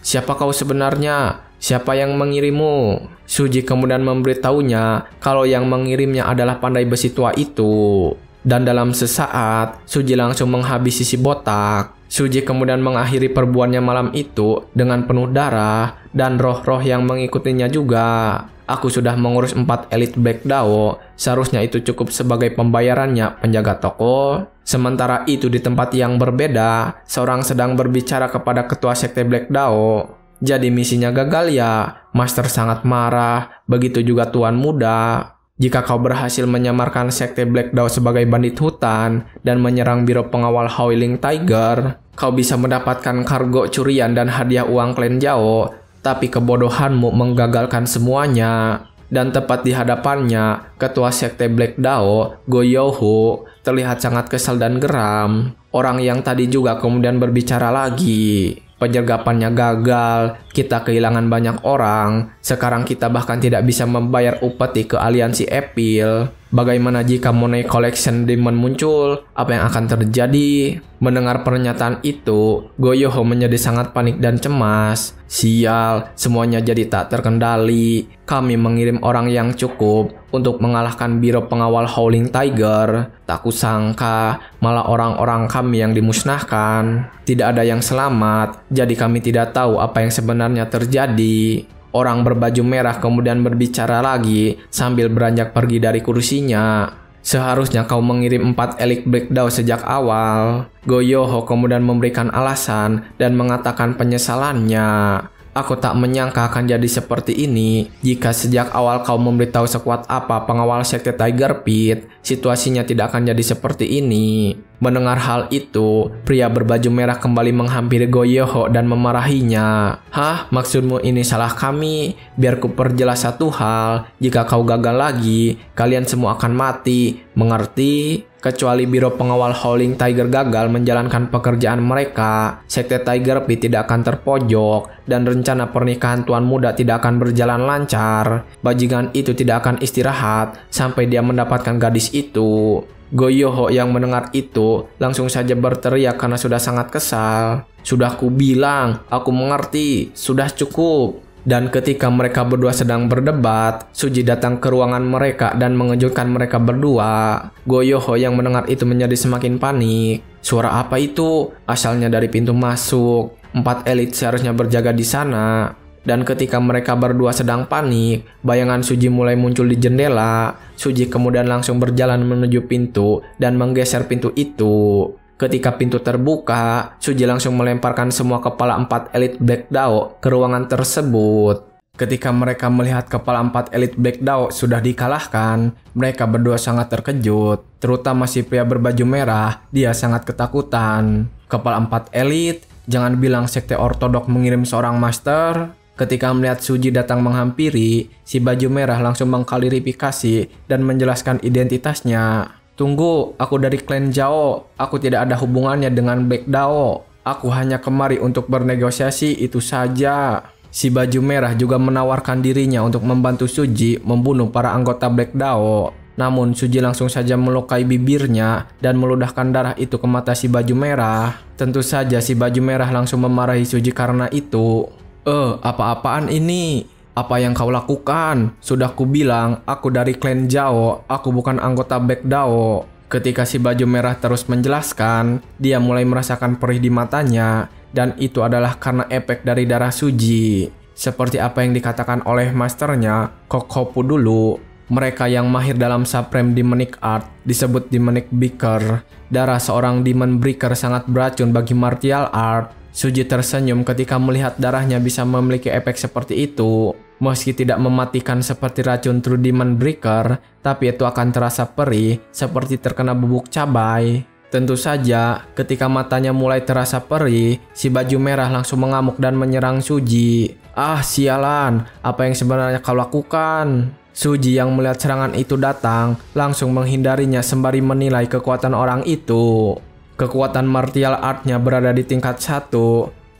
siapa kau sebenarnya? Siapa yang mengirimmu? Suji kemudian memberitahunya kalau yang mengirimnya adalah pandai besi tua itu. Dan dalam sesaat, Suji langsung menghabisi si botak. Suji kemudian mengakhiri perbuatannya malam itu dengan penuh darah dan roh-roh yang mengikutinya juga. Aku sudah mengurus 4 elit Black Dao, seharusnya itu cukup sebagai pembayarannya, penjaga toko. Sementara itu di tempat yang berbeda, seorang sedang berbicara kepada ketua sekte Black Dao. Jadi misinya gagal ya? Master sangat marah, begitu juga Tuan Muda. Jika kau berhasil menyamarkan sekte Black Dao sebagai bandit hutan dan menyerang biro pengawal Howling Tiger, kau bisa mendapatkan kargo curian dan hadiah uang klan Jao. Tapi kebodohanmu menggagalkan semuanya. Dan tepat di hadapannya, ketua sekte Black Dao, Go Youhu, terlihat sangat kesal dan geram. Orang yang tadi juga kemudian berbicara lagi. Penyergapannya gagal, kita kehilangan banyak orang. Sekarang kita bahkan tidak bisa membayar upeti ke aliansi Epil. Bagaimana jika Money Collection Demon muncul? Apa yang akan terjadi? Mendengar pernyataan itu, Go Youhu menjadi sangat panik dan cemas. Sial, semuanya jadi tak terkendali. Kami mengirim orang yang cukup untuk mengalahkan biro pengawal Howling Tiger. Tak kusangka, malah orang-orang kami yang dimusnahkan. Tidak ada yang selamat, jadi kami tidak tahu apa yang sebenarnya terjadi. Orang berbaju merah kemudian berbicara lagi sambil beranjak pergi dari kursinya. Seharusnya kau mengirim 4 elit Black Dao sejak awal. Go Youhu kemudian memberikan alasan dan mengatakan penyesalannya. Aku tak menyangka akan jadi seperti ini. Jika sejak awal kau memberitahu sekuat apa pengawal sekte Tiger Pit, situasinya tidak akan jadi seperti ini. Mendengar hal itu, pria berbaju merah kembali menghampiri Go Youhu dan memarahinya. Hah, maksudmu ini salah kami? Biar ku perjelas satu hal, jika kau gagal lagi, kalian semua akan mati. Mengerti? Kecuali biro pengawal Howling Tiger gagal menjalankan pekerjaan mereka, sekte Tiger Pit tidak akan terpojok, dan rencana pernikahan Tuan Muda tidak akan berjalan lancar. Bajingan itu tidak akan istirahat sampai dia mendapatkan gadis itu. Go Youhu yang mendengar itu langsung saja berteriak karena sudah sangat kesal. Sudah ku bilang, aku mengerti, sudah cukup. Dan ketika mereka berdua sedang berdebat, Suji datang ke ruangan mereka dan mengejutkan mereka berdua. Go Youhu yang mendengar itu menjadi semakin panik. Suara apa itu? Asalnya dari pintu masuk. 4 elit seharusnya berjaga di sana. Dan ketika mereka berdua sedang panik, bayangan Suji mulai muncul di jendela. Suji kemudian langsung berjalan menuju pintu dan menggeser pintu itu. Ketika pintu terbuka, Suji langsung melemparkan semua kepala 4 elit Black Dao ke ruangan tersebut. Ketika mereka melihat kepala 4 elit Black Dao sudah dikalahkan, mereka berdua sangat terkejut. Terutama si pria berbaju merah, dia sangat ketakutan. Kepala 4 elit, jangan bilang sekte ortodok mengirim seorang master. Ketika melihat Suji datang menghampiri, si baju merah langsung mengklarifikasi dan menjelaskan identitasnya. Tunggu, aku dari klan Jao. Aku tidak ada hubungannya dengan Black Dao. Aku hanya kemari untuk bernegosiasi, itu saja. Si baju merah juga menawarkan dirinya untuk membantu Suji membunuh para anggota Black Dao. Namun Suji langsung saja melukai bibirnya dan meludahkan darah itu ke mata si baju merah. Tentu saja si baju merah langsung memarahi Suji karena itu. Apa-apaan ini? Apa yang kau lakukan? Sudah kubilang, aku dari klan Jao, aku bukan anggota Black Dao. Ketika si baju merah terus menjelaskan, dia mulai merasakan perih di matanya, dan itu adalah karena efek dari darah Suji. Seperti apa yang dikatakan oleh masternya, Kokhopu dulu, mereka yang mahir dalam Supreme Demonic Art disebut Demonic Breaker. Darah seorang Demon Breaker sangat beracun bagi martial art. Suji tersenyum ketika melihat darahnya bisa memiliki efek seperti itu. Meski tidak mematikan seperti racun True Demon Breaker, tapi itu akan terasa perih seperti terkena bubuk cabai. Tentu saja, ketika matanya mulai terasa perih, si baju merah langsung mengamuk dan menyerang Suji. Ah, sialan, apa yang sebenarnya kau lakukan? Suji yang melihat serangan itu datang, langsung menghindarinya sembari menilai kekuatan orang itu. Kekuatan martial artnya berada di tingkat 1,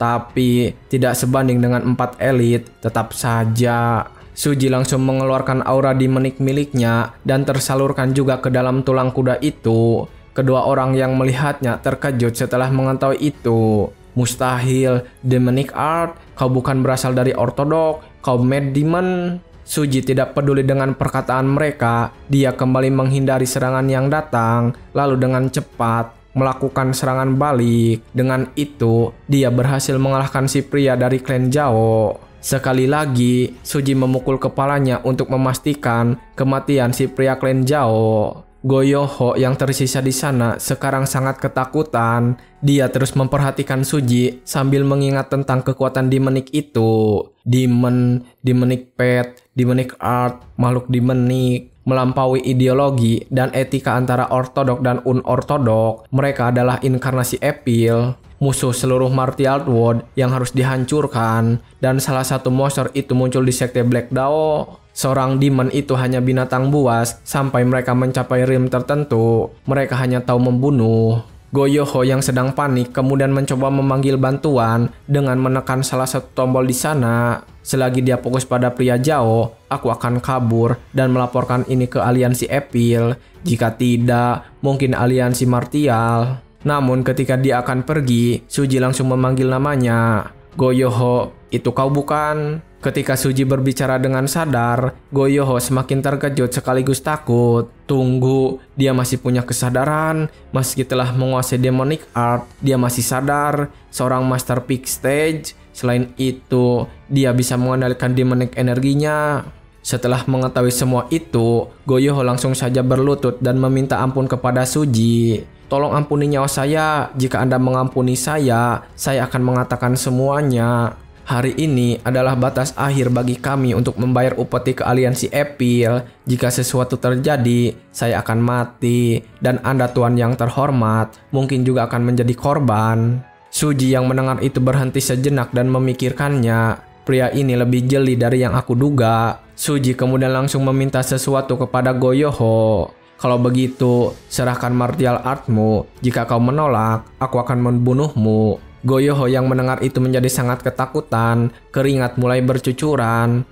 tapi tidak sebanding dengan 4 elit. Tetap saja, Suji langsung mengeluarkan aura demonic miliknya dan tersalurkan juga ke dalam tulang kuda itu. Kedua orang yang melihatnya terkejut setelah mengetahui itu. Mustahil, demonic art, kau bukan berasal dari ortodok, kau mad demon. Suji tidak peduli dengan perkataan mereka, dia kembali menghindari serangan yang datang, lalu dengan cepat melakukan serangan balik. Dengan itu, dia berhasil mengalahkan si pria dari klan Jao. Sekali lagi, Suji memukul kepalanya untuk memastikan kematian si pria klan Jao. Goyoho yang tersisa di sana sekarang sangat ketakutan. Dia terus memperhatikan Suji sambil mengingat tentang kekuatan demonic itu. Demon, demonic pet, demonic art, makhluk demonic, melampaui ideologi dan etika antara ortodok dan unortodok. Mereka adalah inkarnasi Evil, musuh seluruh martial world yang harus dihancurkan. Dan salah satu monster itu muncul di sekte Black Dao. Seorang demon itu hanya binatang buas sampai mereka mencapai rim tertentu. Mereka hanya tahu membunuh. Goyoho yang sedang panik kemudian mencoba memanggil bantuan dengan menekan salah satu tombol di sana. Selagi dia fokus pada pria Jao, aku akan kabur dan melaporkan ini ke aliansi Evil. Jika tidak, mungkin aliansi martial. Namun ketika dia akan pergi, Suji langsung memanggil namanya. Goyoho, itu kau bukan? Ketika Suji berbicara dengan sadar, Goyoho semakin terkejut sekaligus takut. Tunggu, dia masih punya kesadaran. Meski telah menguasai demonic art, dia masih sadar. Seorang master peak stage. Selain itu, dia bisa mengendalikan demonic energinya. Setelah mengetahui semua itu, Goyoho langsung saja berlutut dan meminta ampun kepada Suji. Tolong ampuni nyawa saya. Jika Anda mengampuni saya akan mengatakan semuanya. Hari ini adalah batas akhir bagi kami untuk membayar upeti ke aliansi Evil. Jika sesuatu terjadi, saya akan mati. Dan Anda Tuan yang terhormat, mungkin juga akan menjadi korban. Suji yang mendengar itu berhenti sejenak dan memikirkannya. Pria ini lebih jeli dari yang aku duga. Suji kemudian langsung meminta sesuatu kepada Goyoho. Kalau begitu, serahkan martial artmu. Jika kau menolak, aku akan membunuhmu. Goyoho yang mendengar itu menjadi sangat ketakutan, keringat mulai bercucuran.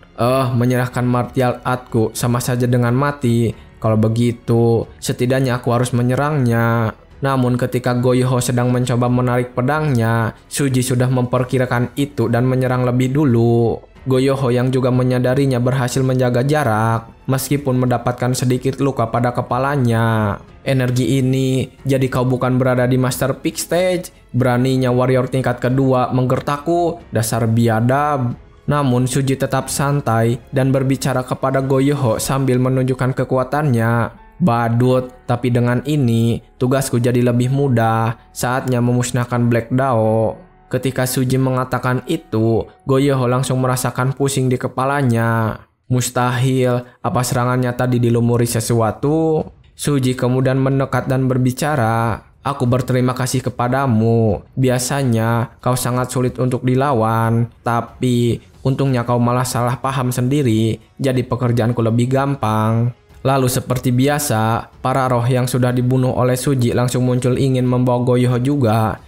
Menyerahkan martial artku sama saja dengan mati. Kalau begitu, setidaknya aku harus menyerangnya. Namun ketika Goyoho sedang mencoba menarik pedangnya, Suji sudah memperkirakan itu dan menyerang lebih dulu. Goyoho yang juga menyadarinya berhasil menjaga jarak, meskipun mendapatkan sedikit luka pada kepalanya. Energi ini, jadi kau bukan berada di Master Peak Stage. Beraninya warrior tingkat kedua menggertakku, dasar biadab. Namun Suji tetap santai dan berbicara kepada Goyoho sambil menunjukkan kekuatannya. Badut, tapi dengan ini, tugasku jadi lebih mudah. Saatnya memusnahkan Black Dao. Ketika Suji mengatakan itu, Goyoho langsung merasakan pusing di kepalanya. Mustahil, apa serangannya tadi dilumuri sesuatu? Suji kemudian mendekat dan berbicara. Aku berterima kasih kepadamu. Biasanya kau sangat sulit untuk dilawan, tapi untungnya kau malah salah paham sendiri, jadi pekerjaanku lebih gampang. Lalu seperti biasa, para roh yang sudah dibunuh oleh Suji langsung muncul ingin membawa Goyoho juga.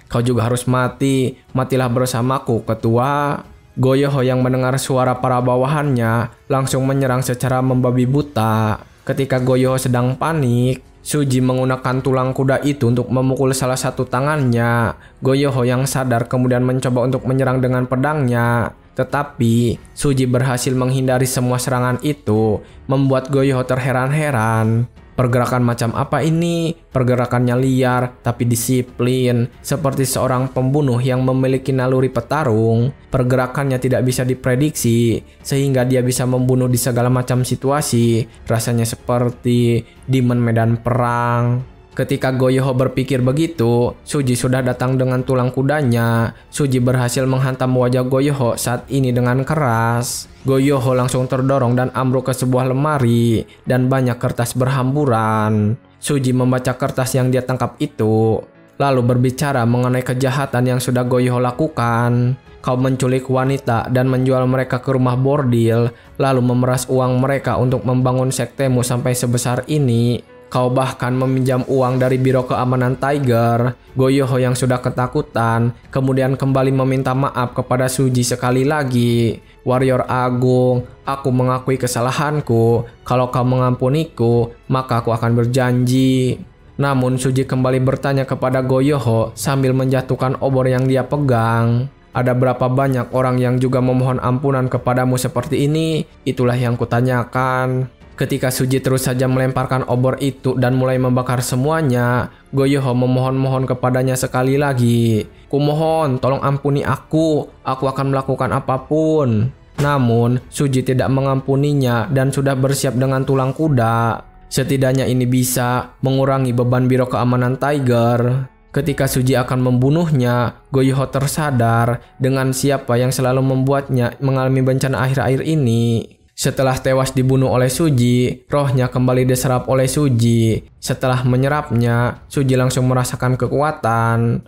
Kau juga harus mati. Matilah bersamaku, ketua. Goyoho yang mendengar suara para bawahannya langsung menyerang secara membabi buta. Ketika Goyoho sedang panik, Suji menggunakan tulang kuda itu untuk memukul salah satu tangannya. Goyoho yang sadar kemudian mencoba untuk menyerang dengan pedangnya. Tetapi Suji berhasil menghindari semua serangan itu, membuat Goyoho terheran-heran. Pergerakan macam apa ini? Pergerakannya liar tapi disiplin, seperti seorang pembunuh yang memiliki naluri petarung. Pergerakannya tidak bisa diprediksi, sehingga dia bisa membunuh di segala macam situasi. Rasanya seperti demon medan perang. Ketika Goyoho berpikir begitu, Suji sudah datang dengan tulang kudanya. Suji berhasil menghantam wajah Goyoho saat ini dengan keras. Goyoho langsung terdorong dan ambruk ke sebuah lemari, dan banyak kertas berhamburan. Suji membaca kertas yang dia tangkap itu, lalu berbicara mengenai kejahatan yang sudah Goyoho lakukan. Kau menculik wanita dan menjual mereka ke rumah bordil, lalu memeras uang mereka untuk membangun sektemu sampai sebesar ini. Kau bahkan meminjam uang dari Biro Keamanan Tiger. Goyoho yang sudah ketakutan kemudian kembali meminta maaf kepada Suji sekali lagi. Warrior Agung, aku mengakui kesalahanku. Kalau kau mengampuniku, maka aku akan berjanji. Namun Suji kembali bertanya kepada Goyoho sambil menjatuhkan obor yang dia pegang. Ada berapa banyak orang yang juga memohon ampunan kepadamu seperti ini? Itulah yang kutanyakan. Ketika Suji terus saja melemparkan obor itu dan mulai membakar semuanya, Goyoho memohon-mohon kepadanya sekali lagi. Kumohon, tolong ampuni aku akan melakukan apapun. Namun, Suji tidak mengampuninya dan sudah bersiap dengan tulang kuda. Setidaknya ini bisa mengurangi beban Biro Keamanan Tiger. Ketika Suji akan membunuhnya, Goyoho tersadar dengan siapa yang selalu membuatnya mengalami bencana akhir-akhir ini. Setelah tewas dibunuh oleh Suji, rohnya kembali diserap oleh Suji. Setelah menyerapnya, Suji langsung merasakan kekuatan.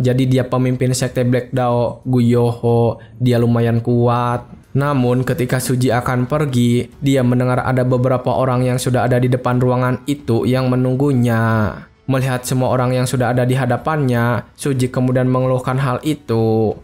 Jadi dia pemimpin sekte Black Dao, Goyoho. Dia lumayan kuat. Namun ketika Suji akan pergi, dia mendengar ada beberapa orang yang sudah ada di depan ruangan itu yang menunggunya. Melihat semua orang yang sudah ada di hadapannya, Suji kemudian mengeluhkan hal itu.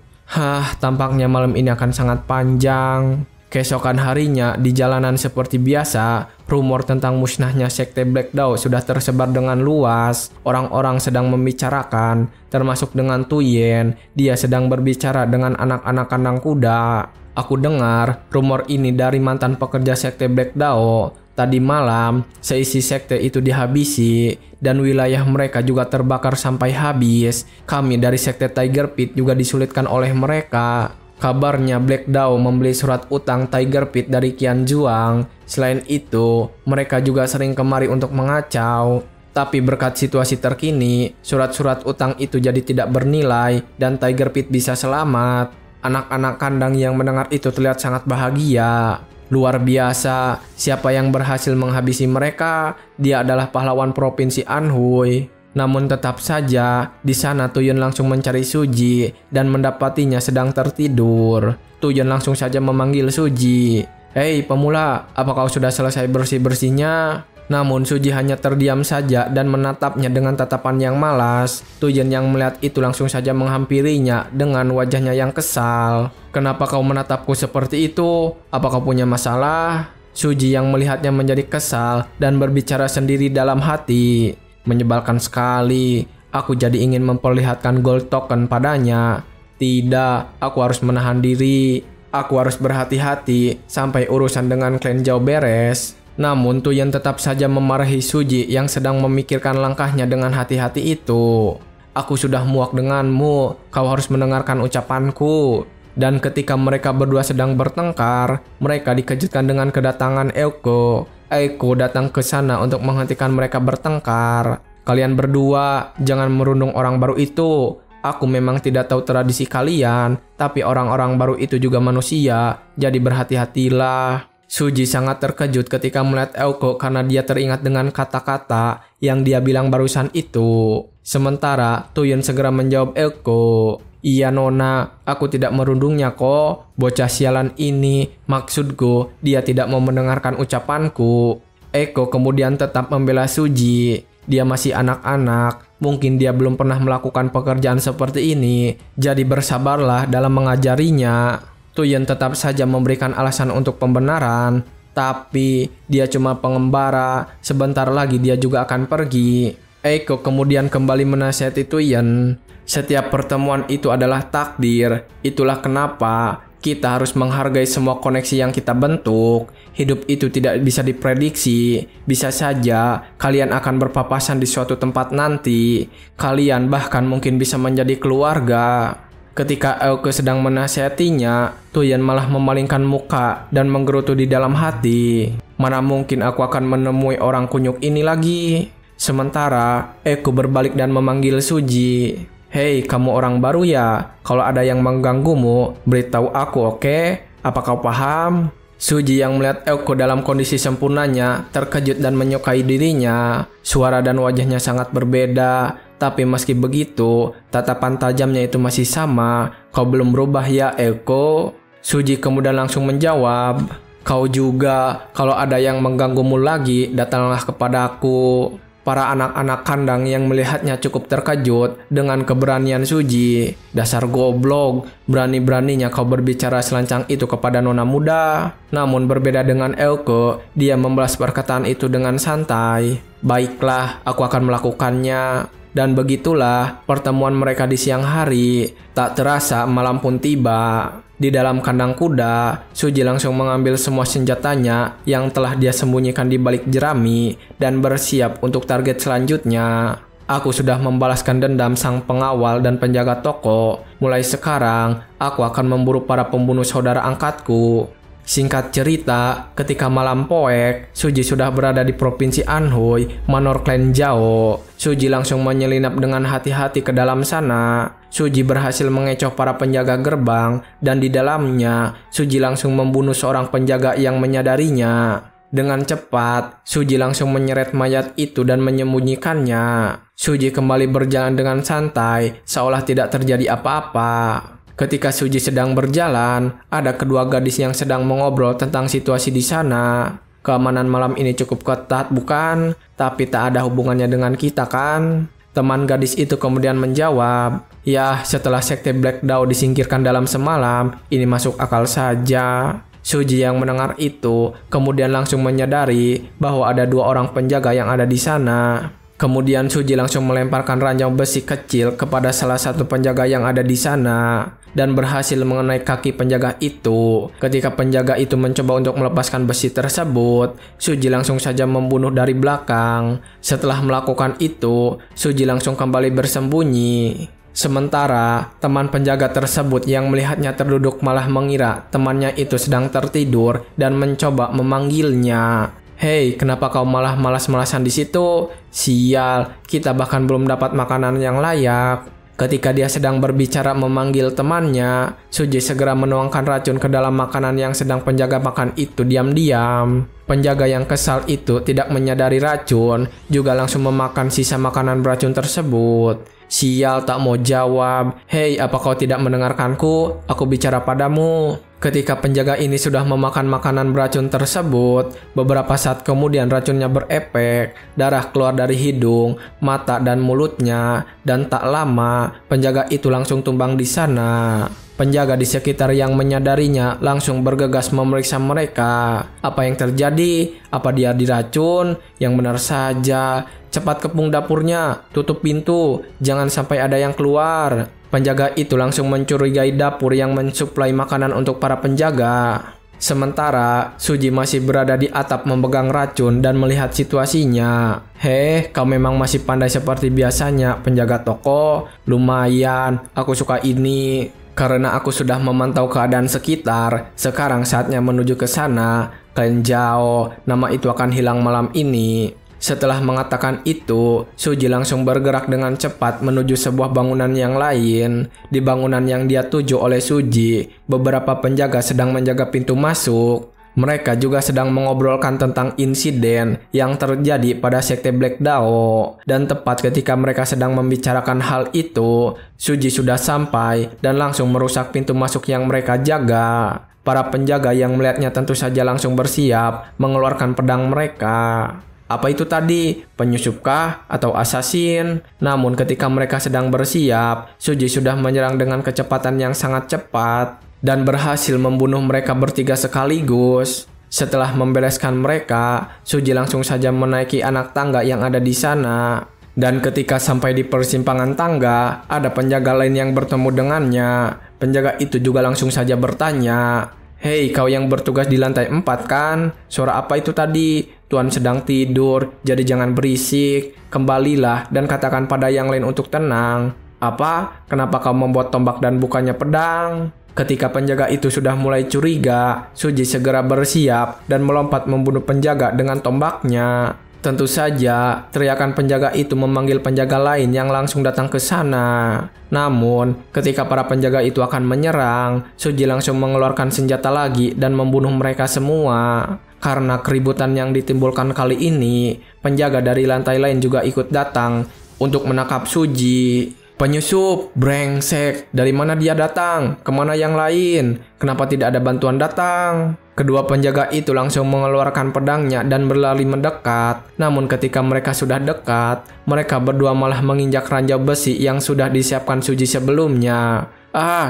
Tampaknya malam ini akan sangat panjang. Keesokan harinya, di jalanan seperti biasa, rumor tentang musnahnya sekte Black Dao sudah tersebar dengan luas. Orang-orang sedang membicarakan, termasuk dengan Tuyen. Dia sedang berbicara dengan anak-anak kandang kuda. Aku dengar rumor ini dari mantan pekerja sekte Black Dao. Tadi malam, seisi sekte itu dihabisi, dan wilayah mereka juga terbakar sampai habis. Kami dari sekte Tiger Pit juga disulitkan oleh mereka. Kabarnya Black Dao membeli surat utang Tiger Pit dari Qian Zhuang. Selain itu, mereka juga sering kemari untuk mengacau. Tapi berkat situasi terkini, surat-surat utang itu jadi tidak bernilai dan Tiger Pit bisa selamat. Anak-anak kandang yang mendengar itu terlihat sangat bahagia. Luar biasa, siapa yang berhasil menghabisi mereka? Dia adalah pahlawan provinsi Anhui. Namun tetap saja, di sana Tuyen langsung mencari Suji dan mendapatinya sedang tertidur. Tuyen langsung saja memanggil Suji. Hei pemula, apa kau sudah selesai bersih-bersihnya? Namun Suji hanya terdiam saja dan menatapnya dengan tatapan yang malas. Tuyen yang melihat itu langsung saja menghampirinya dengan wajahnya yang kesal. Kenapa kau menatapku seperti itu? Apa kau punya masalah? Suji yang melihatnya menjadi kesal dan berbicara sendiri dalam hati. Menyebalkan sekali, aku jadi ingin memperlihatkan gold token padanya. Tidak, aku harus menahan diri. Aku harus berhati-hati sampai urusan dengan klan Zhao beres. Namun Tuyen tetap saja memarahi Suji yang sedang memikirkan langkahnya dengan hati-hati itu. Aku sudah muak denganmu, kau harus mendengarkan ucapanku. Dan ketika mereka berdua sedang bertengkar, mereka dikejutkan dengan kedatangan Eiko. Eiko datang ke sana untuk menghentikan mereka bertengkar. Kalian berdua, jangan merundung orang baru itu. Aku memang tidak tahu tradisi kalian, tapi orang-orang baru itu juga manusia, jadi berhati-hatilah. Suji sangat terkejut ketika melihat Eiko karena dia teringat dengan kata-kata yang dia bilang barusan itu. Sementara Tuyen segera menjawab Eiko. Iya Nona, aku tidak merundungnya kok. Bocah sialan ini, maksudku dia tidak mau mendengarkan ucapanku. Eiko kemudian tetap membela Suji. Dia masih anak-anak, mungkin dia belum pernah melakukan pekerjaan seperti ini. Jadi bersabarlah dalam mengajarinya. Tuyen tetap saja memberikan alasan untuk pembenaran. Tapi dia cuma pengembara, sebentar lagi dia juga akan pergi. Eiko kemudian kembali menasihati Tuyen. Setiap pertemuan itu adalah takdir. Itulah kenapa kita harus menghargai semua koneksi yang kita bentuk. Hidup itu tidak bisa diprediksi. Bisa saja kalian akan berpapasan di suatu tempat nanti. Kalian bahkan mungkin bisa menjadi keluarga. Ketika Eiko sedang menasihatinya, Tuyen malah memalingkan muka dan menggerutu di dalam hati. Mana mungkin aku akan menemui orang kunyuk ini lagi? Sementara Eiko berbalik dan memanggil Suji. Hei, kamu orang baru ya? Kalau ada yang mengganggumu, beritahu aku, oke? Apa kau paham? Suji yang melihat Eiko dalam kondisi sempurnanya, terkejut dan menyukai dirinya. Suara dan wajahnya sangat berbeda. Tapi meski begitu, tatapan tajamnya itu masih sama. Kau belum berubah ya, Eiko? Suji kemudian langsung menjawab, kau juga, kalau ada yang mengganggumu lagi, datanglah kepadaku. Para anak-anak kandang yang melihatnya cukup terkejut dengan keberanian Suji. Dasar goblok, berani-beraninya kau berbicara selancang itu kepada nona muda. Namun berbeda dengan Eiko, dia membalas perkataan itu dengan santai. Baiklah, aku akan melakukannya. Dan begitulah pertemuan mereka di siang hari. Tak terasa malam pun tiba. Di dalam kandang kuda, Suji langsung mengambil semua senjatanya yang telah dia sembunyikan di balik jerami dan bersiap untuk target selanjutnya. Aku sudah membalaskan dendam sang pengawal dan penjaga toko. Mulai sekarang, aku akan memburu para pembunuh saudara angkatku. Singkat cerita, ketika malam poek, Suji sudah berada di Provinsi Anhui, Manor Klan Zhao. Suji langsung menyelinap dengan hati-hati ke dalam sana. Suji berhasil mengecoh para penjaga gerbang, dan di dalamnya, Suji langsung membunuh seorang penjaga yang menyadarinya. Dengan cepat, Suji langsung menyeret mayat itu dan menyembunyikannya. Suji kembali berjalan dengan santai, seolah tidak terjadi apa-apa. Ketika Suji sedang berjalan, ada kedua gadis yang sedang mengobrol tentang situasi di sana. Keamanan malam ini cukup ketat, bukan? Tapi tak ada hubungannya dengan kita, kan? Teman gadis itu kemudian menjawab, ya, setelah sekte Black Dao disingkirkan dalam semalam, ini masuk akal saja. Suji yang mendengar itu kemudian langsung menyadari bahwa ada dua orang penjaga yang ada di sana. Kemudian Suji langsung melemparkan ranjang besi kecil kepada salah satu penjaga yang ada di sana dan berhasil mengenai kaki penjaga itu. Ketika penjaga itu mencoba untuk melepaskan besi tersebut, Suji langsung saja membunuh dari belakang. Setelah melakukan itu, Suji langsung kembali bersembunyi. Sementara teman penjaga tersebut yang melihatnya terduduk malah mengira temannya itu sedang tertidur dan mencoba memanggilnya. Hei, kenapa kau malah malas-malasan di situ? Sial, kita bahkan belum dapat makanan yang layak. Ketika dia sedang berbicara memanggil temannya, Suji segera menuangkan racun ke dalam makanan yang sedang penjaga makan itu diam-diam. Penjaga yang kesal itu tidak menyadari racun, juga langsung memakan sisa makanan beracun tersebut. Sial, tak mau jawab. Hei, apa kau tidak mendengarkanku? Aku bicara padamu. Ketika penjaga ini sudah memakan makanan beracun tersebut, beberapa saat kemudian racunnya berefek, darah keluar dari hidung, mata dan mulutnya, dan tak lama penjaga itu langsung tumbang di sana. Penjaga di sekitar yang menyadarinya langsung bergegas memeriksa mereka. Apa yang terjadi? Apa dia diracun? Yang benar saja. Cepat kepung dapurnya, tutup pintu, jangan sampai ada yang keluar. Penjaga itu langsung mencurigai dapur yang mensuplai makanan untuk para penjaga. Sementara Suji masih berada di atap memegang racun dan melihat situasinya. Heh, kau memang masih pandai seperti biasanya, penjaga toko. Lumayan, aku suka ini. Karena aku sudah memantau keadaan sekitar, sekarang saatnya menuju ke sana. Klan Zhao, nama itu akan hilang malam ini. Setelah mengatakan itu, Suji langsung bergerak dengan cepat menuju sebuah bangunan yang lain. Di bangunan yang dia tuju oleh Suji, beberapa penjaga sedang menjaga pintu masuk. Mereka juga sedang mengobrolkan tentang insiden yang terjadi pada sekte Black Dao. Dan tepat ketika mereka sedang membicarakan hal itu, Suji sudah sampai dan langsung merusak pintu masuk yang mereka jaga. Para penjaga yang melihatnya tentu saja langsung bersiap mengeluarkan pedang mereka. Apa itu tadi? Penyusupkah atau asasin? Namun ketika mereka sedang bersiap, Suji sudah menyerang dengan kecepatan yang sangat cepat dan berhasil membunuh mereka bertiga sekaligus. Setelah membereskan mereka, Suji langsung saja menaiki anak tangga yang ada di sana. Dan ketika sampai di persimpangan tangga, ada penjaga lain yang bertemu dengannya. Penjaga itu juga langsung saja bertanya, "Hei, kau yang bertugas di lantai 4 kan? Suara apa itu tadi? Tuan sedang tidur, jadi jangan berisik. Kembalilah dan katakan pada yang lain untuk tenang." "Apa? Kenapa kau membuat tombak dan bukannya pedang?" Ketika penjaga itu sudah mulai curiga, Suji segera bersiap dan melompat membunuh penjaga dengan tombaknya. Tentu saja, teriakan penjaga itu memanggil penjaga lain yang langsung datang ke sana. Namun, ketika para penjaga itu akan menyerang, Suji langsung mengeluarkan senjata lagi dan membunuh mereka semua. Karena keributan yang ditimbulkan kali ini, penjaga dari lantai lain juga ikut datang untuk menangkap Suji. "Penyusup, brengsek, dari mana dia datang? Kemana yang lain? Kenapa tidak ada bantuan datang?" Kedua penjaga itu langsung mengeluarkan pedangnya dan berlari mendekat. Namun ketika mereka sudah dekat, mereka berdua malah menginjak ranjau besi yang sudah disiapkan Suji sebelumnya.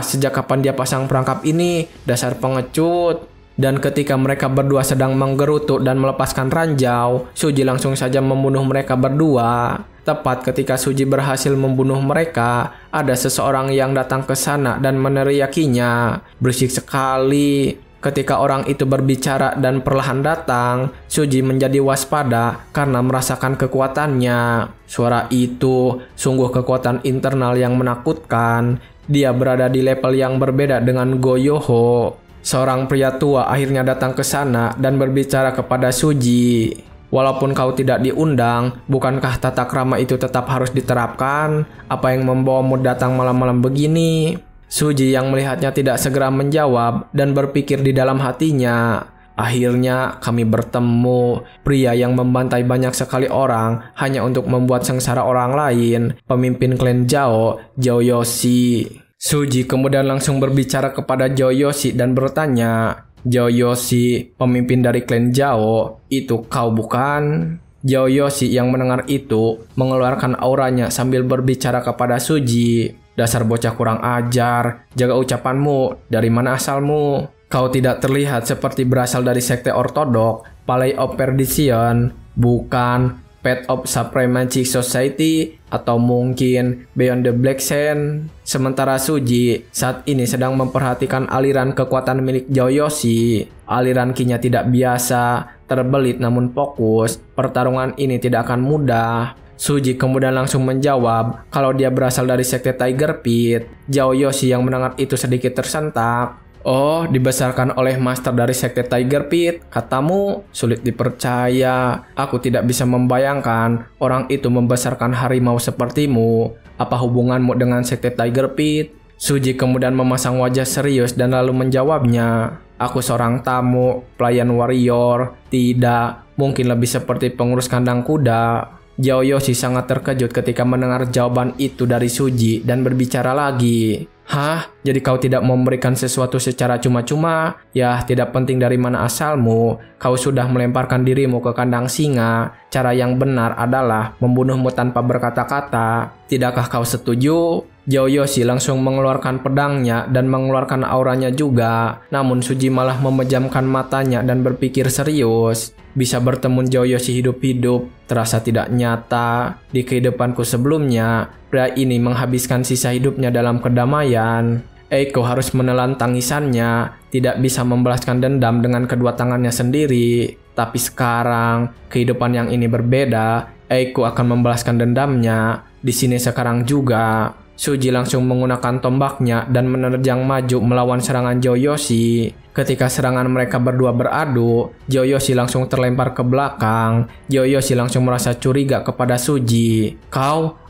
Sejak kapan dia pasang perangkap ini? Dasar pengecut. Dan ketika mereka berdua sedang menggerutu dan melepaskan ranjau, Suji langsung saja membunuh mereka berdua. Tepat ketika Suji berhasil membunuh mereka, ada seseorang yang datang ke sana dan meneriakinya. Berisik sekali. Ketika orang itu berbicara dan perlahan datang, Suji menjadi waspada karena merasakan kekuatannya. Suara itu sungguh kekuatan internal yang menakutkan. Dia berada di level yang berbeda dengan Go Yoho. Seorang pria tua akhirnya datang ke sana dan berbicara kepada Suji. "Walaupun kau tidak diundang, bukankah tata krama itu tetap harus diterapkan? Apa yang membawamu datang malam-malam begini?" Suji yang melihatnya tidak segera menjawab dan berpikir di dalam hatinya, "Akhirnya kami bertemu, pria yang membantai banyak sekali orang hanya untuk membuat sengsara orang lain, pemimpin klan Zhao, Zhao Yoshi." Suji kemudian langsung berbicara kepada Zhao Yoshi dan bertanya, "Zhao Yoshi, pemimpin dari klan Zhao, itu kau bukan?" Zhao Yoshi yang mendengar itu mengeluarkan auranya sambil berbicara kepada Suji. "Dasar bocah kurang ajar, jaga ucapanmu, dari mana asalmu? Kau tidak terlihat seperti berasal dari sekte ortodok, Palais of Perdition, bukan Path of Supreme Magic Society, atau mungkin Beyond the Black Sand." Sementara Suji saat ini sedang memperhatikan aliran kekuatan milik Zhao Yoshi. Aliran ki-nya tidak biasa, terbelit namun fokus. Pertarungan ini tidak akan mudah. Suji kemudian langsung menjawab kalau dia berasal dari sekte Tiger Pit. Zhao Yoshi yang mendengar itu sedikit tersentak. "Oh, dibesarkan oleh master dari sekte Tiger Pit, katamu? Sulit dipercaya. Aku tidak bisa membayangkan orang itu membesarkan harimau sepertimu. Apa hubunganmu dengan sekte Tiger Pit?" Suji kemudian memasang wajah serius dan lalu menjawabnya, "Aku seorang tamu, pelayan warrior. Tidak, mungkin lebih seperti pengurus kandang kuda." Zhao Yoshi sangat terkejut ketika mendengar jawaban itu dari Suji dan berbicara lagi. "Hah? Jadi kau tidak memberikan sesuatu secara cuma-cuma? Ya, tidak penting dari mana asalmu. Kau sudah melemparkan dirimu ke kandang singa. Cara yang benar adalah membunuhmu tanpa berkata-kata. Tidakkah kau setuju?" Zhao Yoshi langsung mengeluarkan pedangnya dan mengeluarkan auranya juga. Namun Suji malah memejamkan matanya dan berpikir serius. Bisa bertemu Zhao Yoshi hidup-hidup terasa tidak nyata. Di kehidupanku sebelumnya, pria ini menghabiskan sisa hidupnya dalam kedamaian. Eiko harus menelan tangisannya, tidak bisa membalaskan dendam dengan kedua tangannya sendiri. Tapi sekarang, kehidupan yang ini berbeda. Eiko akan membalaskan dendamnya di sini sekarang juga. Suji langsung menggunakan tombaknya dan menerjang maju melawan serangan Zhao Yoshi. Ketika serangan mereka berdua beradu, Zhao Yoshi langsung terlempar ke belakang. Zhao Yoshi langsung merasa curiga kepada Suji.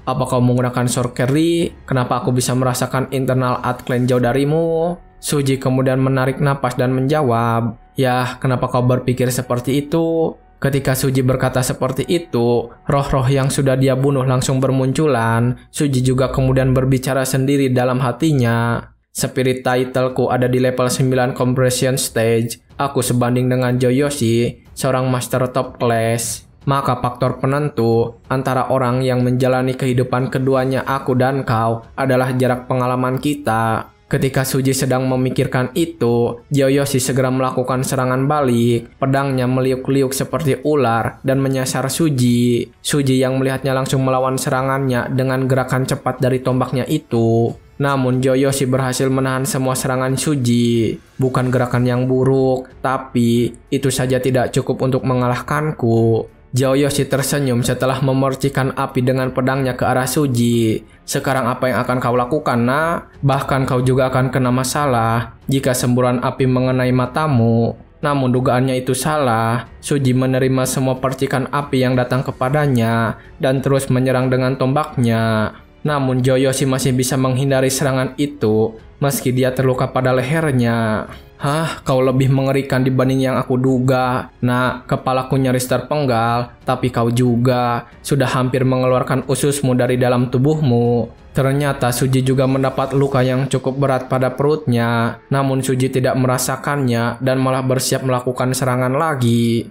Apa kau menggunakan sorcery? Kenapa aku bisa merasakan internal art clan Zhao darimu?" Suji kemudian menarik napas dan menjawab, "Yah, kenapa kau berpikir seperti itu?" Ketika Suji berkata seperti itu, roh-roh yang sudah dia bunuh langsung bermunculan. Suji juga kemudian berbicara sendiri dalam hatinya. "Spirit titleku ada di level 9 compression stage. Aku sebanding dengan Zhao Yoshi, seorang master top class. Maka faktor penentu antara orang yang menjalani kehidupan keduanya aku dan kau adalah jarak pengalaman kita. Ketika Suji sedang memikirkan itu, Joyoshi segera melakukan serangan balik. Pedangnya meliuk-liuk seperti ular dan menyasar Suji. Suji yang melihatnya langsung melawan serangannya dengan gerakan cepat dari tombaknya itu. Namun Joyoshi berhasil menahan semua serangan Suji. Bukan gerakan yang buruk, tapi itu saja tidak cukup untuk mengalahkanku. Joyoshi tersenyum setelah memercikan api dengan pedangnya ke arah Suji. Sekarang apa yang akan kau lakukan, nak? Bahkan kau juga akan kena masalah jika semburan api mengenai matamu. Namun dugaannya itu salah. Suji menerima semua percikan api yang datang kepadanya dan terus menyerang dengan tombaknya. Namun Joyoshi masih bisa menghindari serangan itu meski dia terluka pada lehernya. Hah, kau lebih mengerikan dibanding yang aku duga. Nah, kepalaku nyaris terpenggal, tapi kau juga sudah hampir mengeluarkan ususmu dari dalam tubuhmu. Ternyata Suji juga mendapat luka yang cukup berat pada perutnya. Namun Suji tidak merasakannya dan malah bersiap melakukan serangan lagi.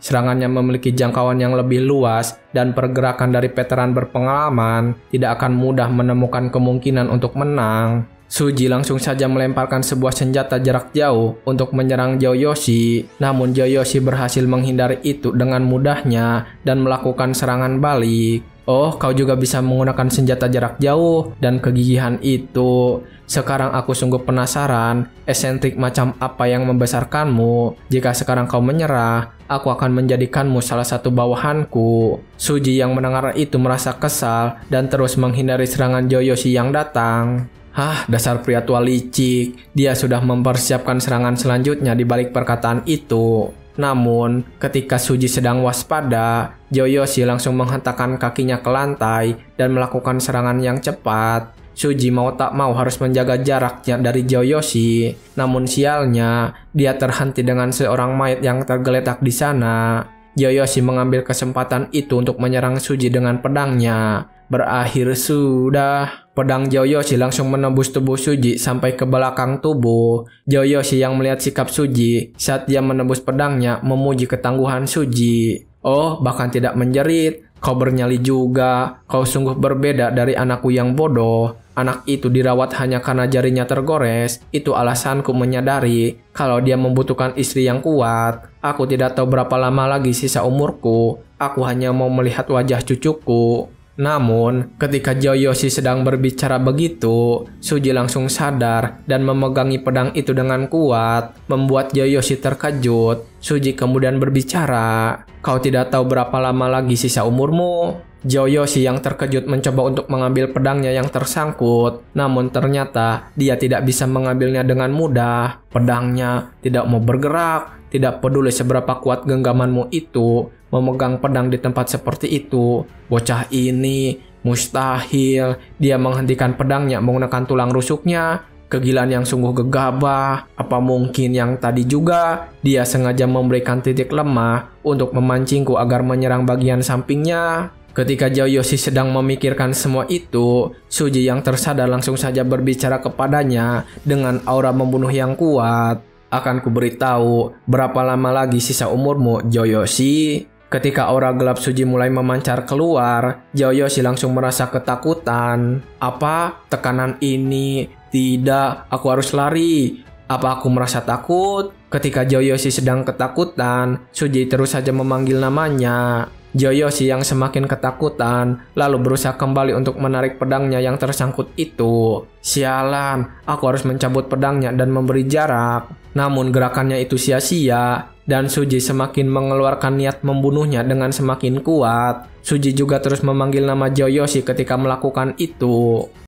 Serangannya memiliki jangkauan yang lebih luas dan pergerakan dari veteran berpengalaman tidak akan mudah menemukan kemungkinan untuk menang. Suji langsung saja melemparkan sebuah senjata jarak jauh untuk menyerang Joyoshi. Namun Joyoshi berhasil menghindari itu dengan mudahnya dan melakukan serangan balik. Oh, kau juga bisa menggunakan senjata jarak jauh dan kegigihan itu. Sekarang aku sungguh penasaran, esentrik macam apa yang membesarkanmu. Jika sekarang kau menyerah, aku akan menjadikanmu salah satu bawahanku. Suji yang mendengar itu merasa kesal dan terus menghindari serangan Joyoshi yang datang. Hah, dasar pria tua licik. Dia sudah mempersiapkan serangan selanjutnya di balik perkataan itu. Namun, ketika Suji sedang waspada, Joyoshi langsung menghentakkan kakinya ke lantai dan melakukan serangan yang cepat. Suji mau tak mau harus menjaga jaraknya dari Joyoshi. Namun sialnya, dia terhenti dengan seorang mayat yang tergeletak di sana. Joyoshi mengambil kesempatan itu untuk menyerang Suji dengan pedangnya. Berakhir sudah. Pedang Joyoshi langsung menembus tubuh Suji sampai ke belakang tubuh. Joyoshi yang melihat sikap Suji saat dia menembus pedangnya memuji ketangguhan Suji. Oh, bahkan tidak menjerit. Kau bernyali juga. Kau sungguh berbeda dari anakku yang bodoh. Anak itu dirawat hanya karena jarinya tergores. Itu alasanku menyadari kalau dia membutuhkan istri yang kuat. Aku tidak tahu berapa lama lagi sisa umurku. Aku hanya mau melihat wajah cucuku. Namun, ketika Joyoshi sedang berbicara begitu, Suji langsung sadar dan memegangi pedang itu dengan kuat, membuat Joyoshi terkejut. Suji kemudian berbicara, "Kau tidak tahu berapa lama lagi sisa umurmu?" Joyoshi yang terkejut mencoba untuk mengambil pedangnya yang tersangkut, namun ternyata dia tidak bisa mengambilnya dengan mudah. Pedangnya tidak mau bergerak, tidak peduli seberapa kuat genggamanmu itu, memegang pedang di tempat seperti itu. Bocah ini mustahil dia menghentikan pedangnya menggunakan tulang rusuknya. Kegilaan yang sungguh gegabah. Apa mungkin yang tadi juga dia sengaja memberikan titik lemah untuk memancingku agar menyerang bagian sampingnya? Ketika Joyoshi sedang memikirkan semua itu, Suji yang tersadar langsung saja berbicara kepadanya dengan aura membunuh yang kuat. "Akan kuberitahu berapa lama lagi sisa umurmu, Joyoshi." Ketika aura gelap Suji mulai memancar keluar, Joyoshi langsung merasa ketakutan. Apa? Tekanan ini? Tidak, aku harus lari. Apa aku merasa takut? Ketika Joyoshi sedang ketakutan, Suji terus saja memanggil namanya. Joyoshi yang semakin ketakutan, lalu berusaha kembali untuk menarik pedangnya yang tersangkut itu. Sialan, aku harus mencabut pedangnya dan memberi jarak. Namun gerakannya itu sia-sia, dan Suji semakin mengeluarkan niat membunuhnya dengan semakin kuat. Suji juga terus memanggil nama Joyoshi ketika melakukan itu.